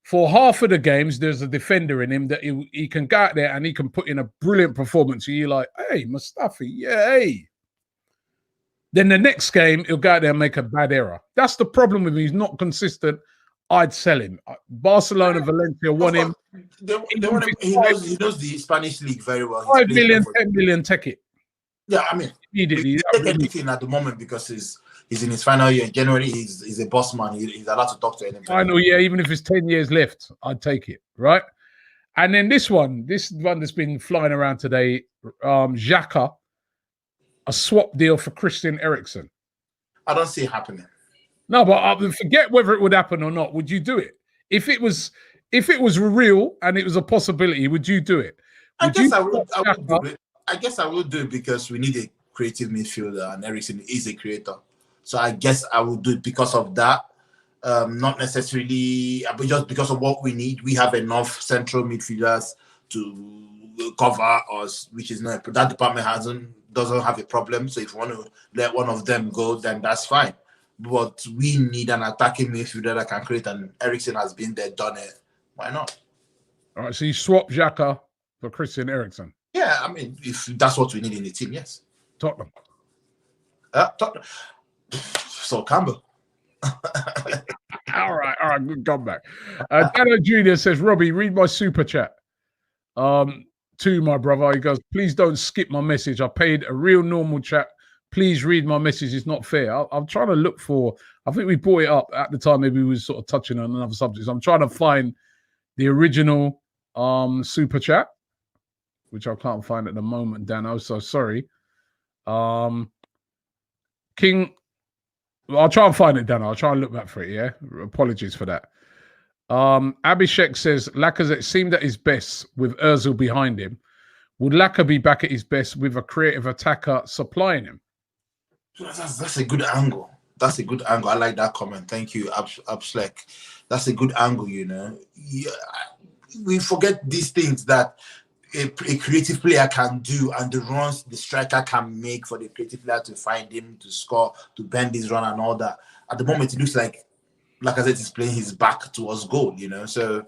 For half of the games, there's a defender in him that he can go out there and he can put in a brilliant performance. And you're like, hey, Mustafi, yeah, hey. Then the next game, he'll go out there and make a bad error. That's the problem with him. He's not consistent. I'd sell him. Barcelona, Valencia want him. He knows the Spanish league very well. 5 million, 10 million, take it. Yeah, I mean, immediately. Take anything at the moment because he's in his final year in January. He's a boss man. He's allowed to talk to anyone. Final year, even if it's 10 years left, I'd take it, right? And then this one that's been flying around today, Xhaka, a swap deal for Christian Eriksen. I don't see it happening. No, but I forget whether it would happen or not. Would you do it? If it was real and it was a possibility, would you do it? I guess I would do it. I guess I would do it because we need a creative midfielder and Eriksen is a creator. So I guess I would do it because of that. Not necessarily, but just because of what we need. We have enough central midfielders to cover us, which is not that department doesn't have a problem. So if you want to let one of them go, then that's fine. But we need an attacking midfielder that can create, and Eriksen has been there, done it. Why not? All right, so you swap Xhaka for Christian Eriksen. Yeah, I mean, if that's what we need in the team, yes. Tottenham. Tottenham. So Campbell. all right, good comeback. Dano Jr. says, Robbie, read my super chat. To my brother, he goes, please don't skip my message. I paid a real normal chat. Please read my message. It's not fair. I'm trying to look for, I think we brought it up at the time. Maybe we was sort of touching on another subject. So I'm trying to find the original super chat, which I can't find at the moment, Dano. So sorry. King, I'll try and find it, Dano. I'll try and look back for it, yeah? Apologies for that. Abhishek says, Lacazette seemed at his best with Ozil behind him. Would Laka be back at his best with a creative attacker supplying him? That's a good angle. That's a good angle. I like that comment. Thank you, Abslek. That's a good angle, you know. Yeah, we forget these things that a creative player can do and the runs the striker can make for the creative player to find him, to score, to bend his run and all that. At the moment, it looks like Lacazette is playing his back towards goal, you know. So,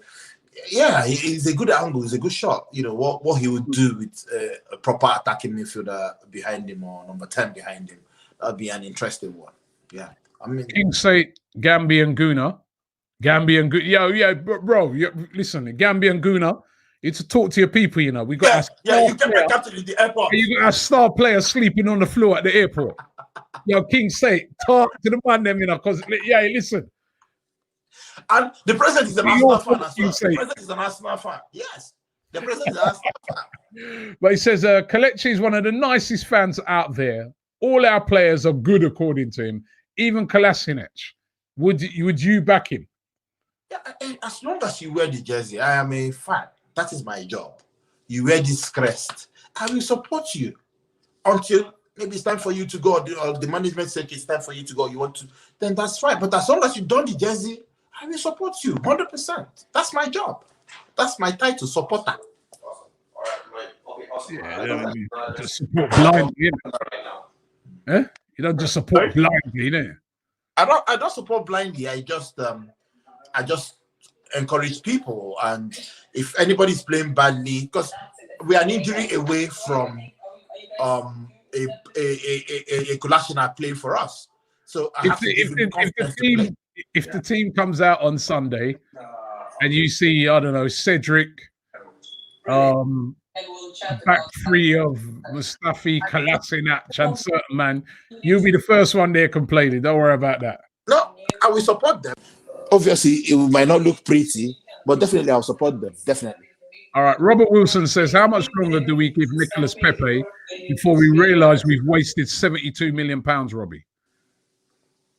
yeah, it's a good angle. It's a good shot. You know, what he would do with a proper attacking midfielder behind him or number 10 behind him. That would be an interesting one. Yeah. I mean, King say Gambian Guna. Yeah, bro. Listen, Gambian Guna. You to talk to your people, you know. We got you get my captain in the airport. You got a star player sleeping on the floor at the airport. Yo, King say, talk to the man them, you know, because yeah, listen. And the president is an Arsenal fan as well. The president is an Arsenal fan. Yes. The president is an Arsenal fan. But he says, Kelechi is one of the nicest fans out there. All our players are good, according to him. Even Kolasinac. Would you back him? Yeah, as long as you wear the jersey, I am a fan. That is my job. You wear this crest. I will support you until maybe it's time for you to go, or the management said it's time for you to go, you want to, then that's fine. But as long as you don the jersey, I will support you 100%. That's my job. That's my title, supporter. Yeah, you don't just support blindly, eh? You don't just support blindly, innit? I don't support blindly. I just encourage people, and if anybody's playing badly, because we are an injury away from a Kolasinac playing for us. So I have to give him confidence to play. If the team comes out on Sunday and you see, I don't know, Cedric, back three of Mustafi, Kolasinac, and certain man, you'll be the first one there complaining. Don't worry about that. No, I will support them. Obviously, it might not look pretty, but definitely I'll support them. Definitely. All right. Robert Wilson says, how much longer do we give Nicolas Pepe before we realise we've wasted £72 million, Robbie?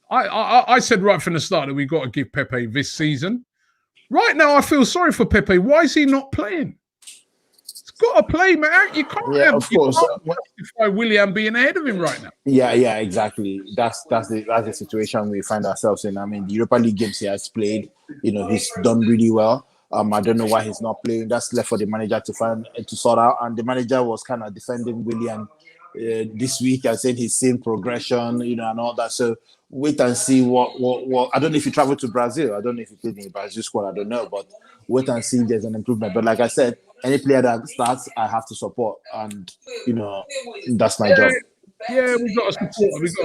I said right from the start that we've got to give Pepe this season. Right now, I feel sorry for Pepe. Why is he not playing? He's got to play, man. You can't justify Willian being ahead of him right now. Yeah, exactly. That's the situation we find ourselves in. I mean, the Europa League games he has played, he's done really well. I don't know why he's not playing. That's left for the manager to sort out. And the manager was kind of defending Willian this week and saying he's seen progression, and all that. So wait and see what. I don't know if he traveled to Brazil. I don't know if he played in the Brazil squad. I don't know, but wait and see if there's an improvement. But like I said, any player that starts, I have to support, and that's my job. Yeah, we've got to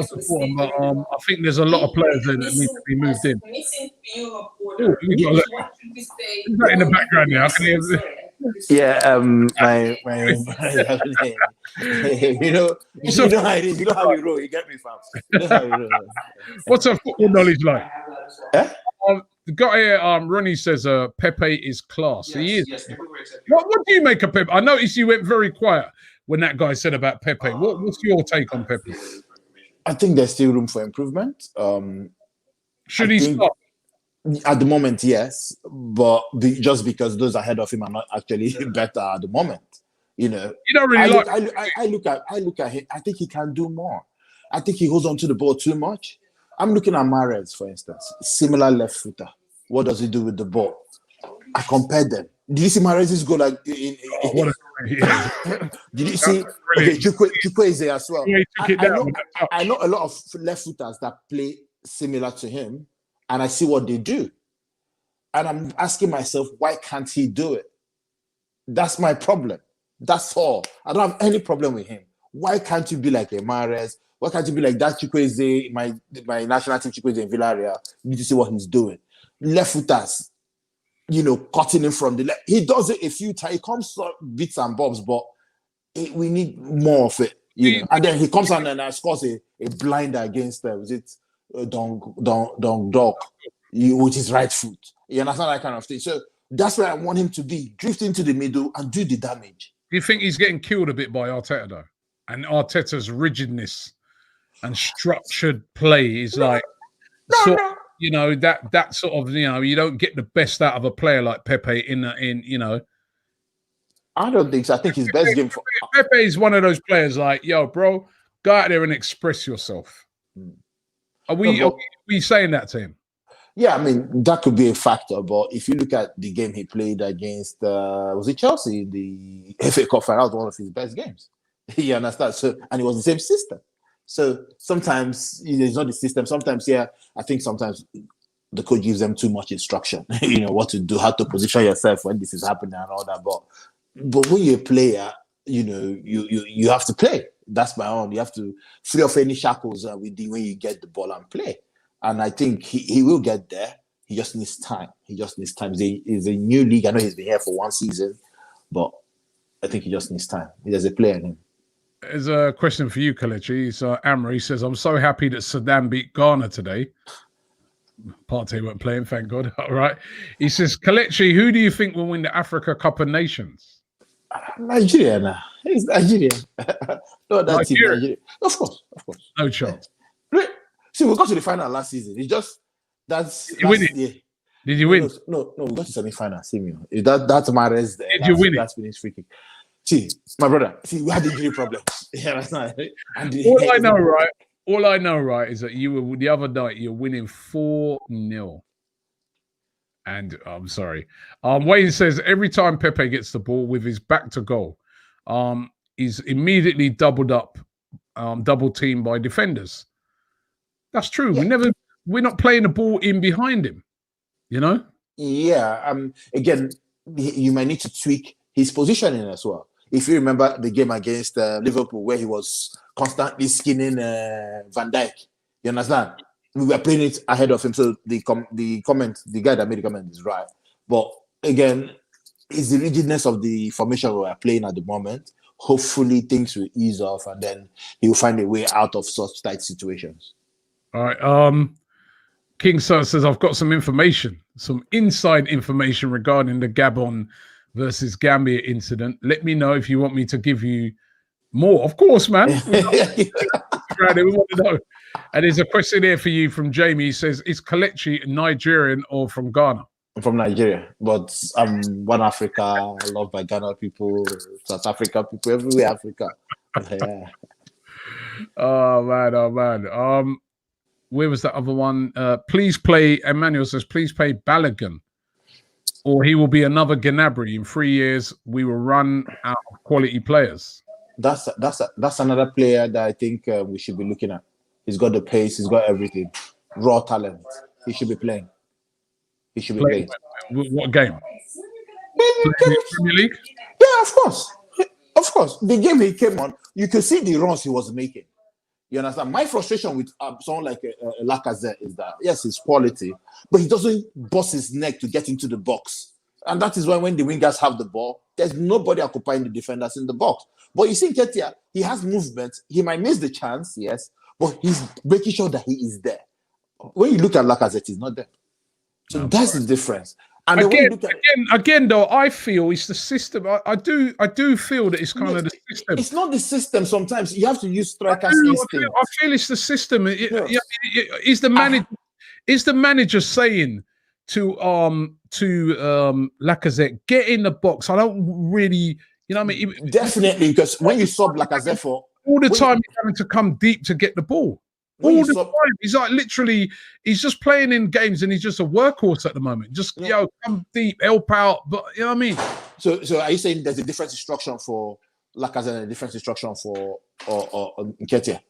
support him. But I think there's a lot of players there that need to be moved in. Ooh, in the background now. I can hear yeah, my you know how it is. You know how we roll. You get me, fam. What's our football knowledge like? Eh? The guy here, Ronnie says, Pepe is class. Yes, he is. Yes, what do you make of Pepe? I noticed you went very quiet when that guy said about Pepe. What's your take on Pepe? I think there's still room for improvement. Should he stop? At the moment, yes, but just because those ahead of him are not actually better at the moment, You don't really I look at him. I think he can do more. I think he holds on to the ball too much. I'm looking at Mahrez, for instance, similar left footer. What does he do with the ball? I compared them. Did you see Mahrez's goal? Did you see Chukwueze as well? Yeah, I know a lot of left footers that play similar to him, and I see what they do. And I'm asking myself, why can't he do it? That's my problem. That's all. I don't have any problem with him. Why can't you be like a Mahrez? Why can't you be like that Chukwueze, my national team Chukwueze in Villarreal? You need to see what he's doing. Left footers, cutting him from the left. He does it a few times. He comes bits and bobs, but we need more of it. And then he comes on and scores a blinder against Dong, with his right foot. You understand that kind of thing? So that's where I want him to be. Drift into the middle and do the damage. Do you think he's getting killed a bit by Arteta, though? And Arteta's rigidness and structured play is that sort of, you don't get the best out of a player like Pepe in. I don't think so. I think his best game for Pepe is one of those players like, yo, bro, go out there and express yourself. Are we saying that to him? Yeah, I mean, that could be a factor. But if you look at the game he played against, was it Chelsea? The FA Cup final was one of his best games. You understand? So, and it was the same system. So sometimes it's not the system. Sometimes, I think sometimes the coach gives them too much instruction. What to do, how to position yourself when this is happening and all that. But when you're a player, you have to play. That's my own. You have to free off any shackles when you get the ball and play. And I think he will get there. He just needs time. It's a new league. I know he's been here for one season, but I think he just needs time. There's a player in him. There's a question for you, Kelechi. So Amri says, I'm so happy that Sudan beat Ghana today. Partey weren't playing, thank God. All right. He says, Kelechi, who do you think will win the Africa Cup of Nations? Nigeria now. It's Nigeria. No, that's Nigeria. Of course. No chance. See, we got to the final last season. It's just Did you win it? Year. Did you win? No, we got to semi-final. That's Mahrez there. Did you win it? That's finished free kick. See, my brother, we had injury problems. Yeah, that's not. All I know, right, is that you were the other night. You're winning 4-0. And I'm sorry. Wayne says every time Pepe gets the ball with his back to goal, he's immediately double teamed by defenders. That's true. Yeah. We're not playing the ball in behind him, you know? Yeah. Again, you might need to tweak his positioning as well. If you remember the game against Liverpool, where he was constantly skinning Van Dijk, you understand? We were playing it ahead of him. So the guy that made the comment is right. But again, it's the rigidness of the formation we are playing at the moment. Hopefully things will ease off and then he'll find a way out of such tight situations. All right. King Sir says, I've got some information, some inside information regarding the Gabon versus Gambia incident. Let me know if you want me to give you more. Of course, man. We want to know. And there's a question here for you from Jamie. He says, is Kelechi Nigerian or from Ghana? I'm from Nigeria, but I'm one Africa. I love my Ghana people, South Africa people, everywhere Africa. Yeah. Oh, man. Where was that other one? Please play, Emmanuel says, please play Balogun, or he will be another Gnabry. In 3 years, we will run out of quality players. That's another player that I think we should be looking at. He's got the pace. He's got everything. Raw talent. He should be playing. He should be playing. What game? Premier League? Yeah, of course. Of course. The game he came on, you could see the runs he was making. You understand? My frustration with someone like Lacazette is that, yes, he's quality, but he doesn't bust his neck to get into the box. And that is why when the wingers have the ball, there's nobody occupying the defenders in the box. But you see, Ketia, he has movement. He might miss the chance, yes, but he's making sure that he is there. When you look at Lacazette, he's not there. So that's the difference. And again, though, I feel it's the system. I do feel that it's kind of the system. It's not the system. Sometimes you have to use strikers' instinct. I feel it's the system. Is the manager saying to Lacazette, get in the box? I don't really, you know what I mean? Definitely, because when you sub Lacazette for all the time, he's having to come deep to get the ball. All the time. He's like literally, he's just playing in games and he's just a workhorse at the moment. Just come deep, help out. But you know what I mean? So are you saying there's a different instruction for Lacazette and a different instruction for Nketiah?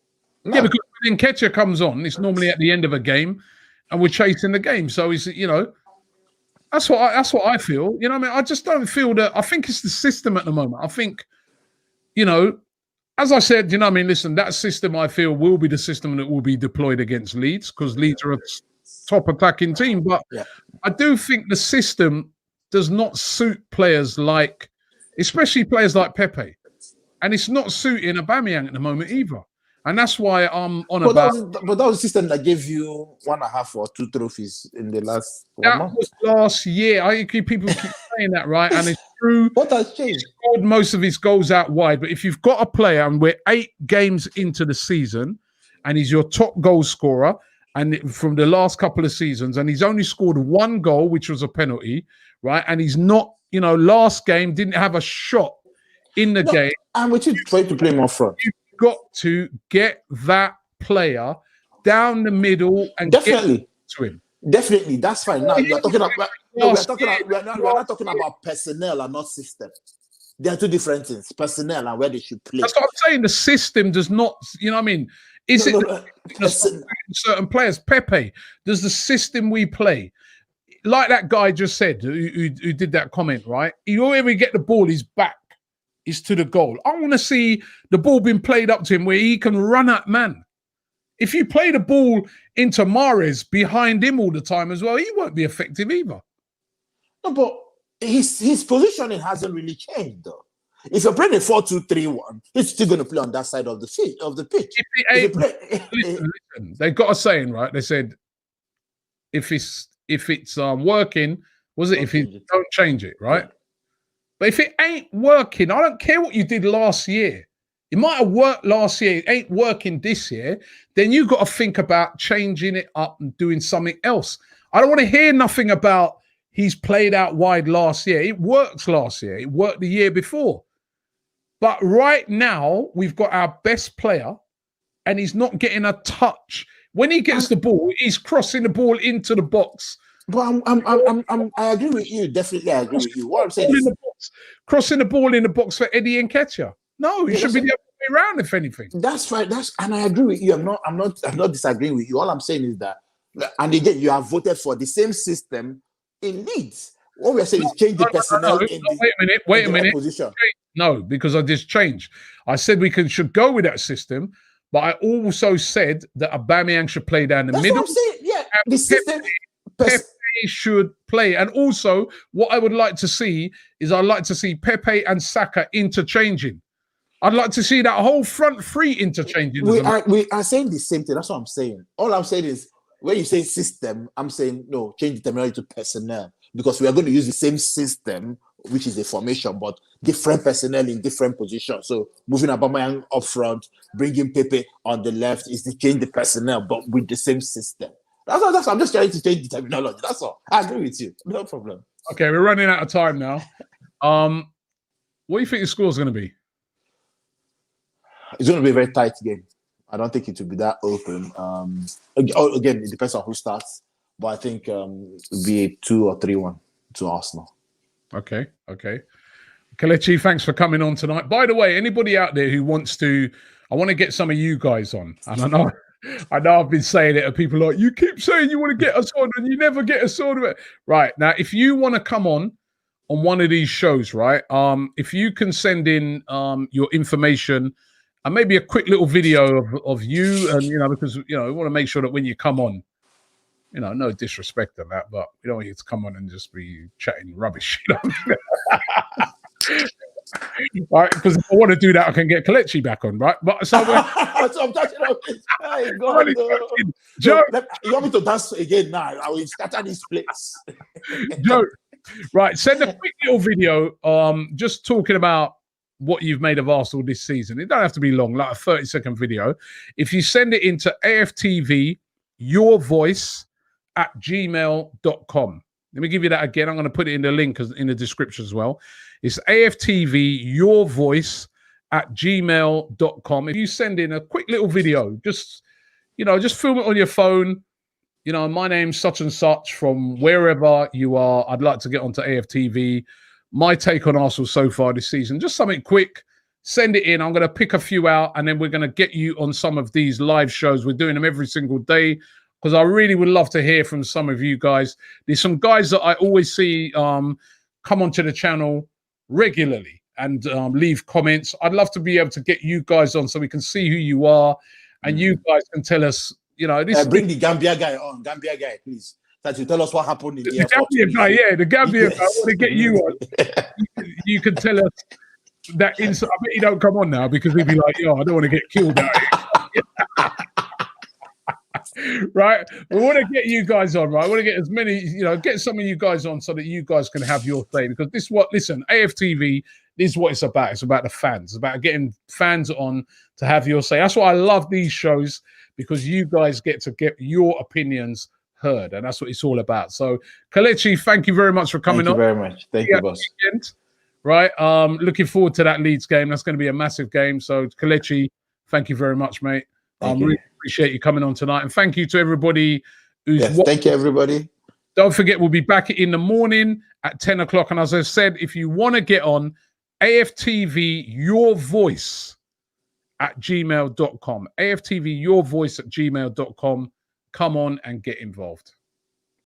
No. Yeah, because when Nketiah comes on, it's normally at the end of a game and we're chasing the game. So he's, you know, that's what I feel. You know what I mean? I just don't feel that. I think it's the system at the moment. I think, you know, as I said, you know what I mean? Listen, that system I feel will be the system that will be deployed against Leeds because Leeds are a top attacking team. But I do think the system does not suit players like, especially players like Pepe. And it's not suiting Aubameyang at the moment either. And that's why I'm on about... But that was a system that gave you 1.5 or 2 trophies in the last 1 month. That was last year. People keep saying that, right? And it's true. What has changed? He scored most of his goals out wide. But if you've got a player, and we're 8 games into the season, and he's your top goal scorer, and from the last couple of seasons, and he's only scored 1 goal, which was a penalty, right? And he's not, you know, last game didn't have a shot in the game. And we should try to play more front. Got to get that player down the middle and definitely get to him. Definitely, that's fine. Now we're talking about we're not talking about personnel and not system. There are 2 different things: personnel and where they should play. That's what I'm saying. The system does not, you know what I mean? Is it certain players? Pepe, does the system we play, like that guy just said, who did that comment, right? Wherever he get the ball, he's back. Is to the goal. I want to see the ball being played up to him where he can run at man. If you play the ball into Mahrez behind him all the time as well, he won't be effective either. No, but his positioning hasn't really changed though. If you're playing a 4-2-3-1, he's still going to play on that side of the pitch. Listen, they got a saying, right? They said, if it's working, if you don't change it, right? Yeah. But if it ain't working, I don't care what you did last year. It might have worked last year. It ain't working this year. Then you got to think about changing it up and doing something else. I don't want to hear nothing about he's played out wide last year. It worked last year. It worked the year before. But right now, we've got our best player, and he's not getting a touch. When he gets the ball, he's crossing the ball into the box. But I agree with you. Definitely, I agree with you. What I'm saying is crossing the ball in the box for Eddie Nketiah. No, he should be the other way around, if anything. That's fine. And I agree with you. I'm not disagreeing with you. All I'm saying is that, and again, you have voted for the same system in Leeds. What we're saying is change the personnel in the wait a minute. Position. No, because I just changed. I said we should go with that system, but I also said that Aubameyang should play down the middle. What I'm saying. Yeah, the system. Pepe should play. And also, what I would like to see is I'd like to see Pepe and Saka interchanging. I'd like to see that whole front three interchanging. We are saying the same thing. That's what I'm saying. All I'm saying is, when you say system, I'm saying, no, change the terminology to personnel. Because we are going to use the same system, which is a formation, but different personnel in different positions. So moving Aubameyang up front, bringing Pepe on the left is to change the personnel, but with the same system. That's I'm just trying to change the terminology. That's all. I agree with you. No problem. Okay, we're running out of time now. What do you think the score is going to be? It's going to be a very tight game. I don't think it will be that open. Again, it depends on who starts. But I think it'll be a 2 or 3-1 to Arsenal. Okay. Kelechi, thanks for coming on tonight. By the way, anybody out there who wants to, I want to get some of you guys on. And I know I've been saying it, and people are like, you keep saying you want to get us on, and you never get us on. Right, now, if you want to come on one of these shows, right, if you can send in your information and maybe a quick little video of you, and, because, we want to make sure that when you come on, no disrespect on that, but we don't want you to come on and just be chatting rubbish. Right, because if I want to do that, I can get Kelechi back on, right? But so I'm touching on this. Hey, God, Joe, you want me to dance again now? I will scatter this place. Joe, right? Send a quick little video, just talking about what you've made of Arsenal this season. It don't have to be long, like a 30-second video. If you send it into AFTVyourvoice@gmail.com. Let me give you that again. I'm going to put it in the link in the description as well. It's AFTVyourvoice@gmail.com. If you send in a quick little video, just film it on your phone. My name's such and such from wherever you are. I'd like to get onto AFTV. My take on Arsenal so far this season. Just something quick. Send it in. I'm going to pick a few out, and then we're going to get you on some of these live shows. We're doing them every single day, because I really would love to hear from some of you guys. There's some guys that I always see come onto the channel regularly and leave comments. I'd love to be able to get you guys on so we can see who you are, and you guys can tell us, bring the Gambia guy on. Gambia guy, please. That you tell us what happened in the airport. Gambia guy, yeah, the Gambia guy. I want to get you on. You can tell us that inside. I bet you don't come on now, because we'd be like, I don't want to get killed out here. Right, we want to get you guys on, right? I want to get as many, get some of you guys on so that you guys can have your say, because AFTV, this is what it's about. It's about the fans. It's about getting fans on to have your say. That's why I love these shows, because you guys get to get your opinions heard, and that's what it's all about. So, Kelechi, thank you very much for coming on. Thank you very much. Thank you, boss. Right, looking forward to that Leeds game. That's going to be a massive game. So, Kelechi, thank you very much, mate. Really appreciate you coming on tonight, and thank you to everybody who's watching. Thank you, everybody. Don't forget, we'll be back in the morning at 10 o'clock. And as I said, if you want to get on, AFTVyourvoice@gmail.com. AFTVyourvoice@gmail.com. Come on and get involved.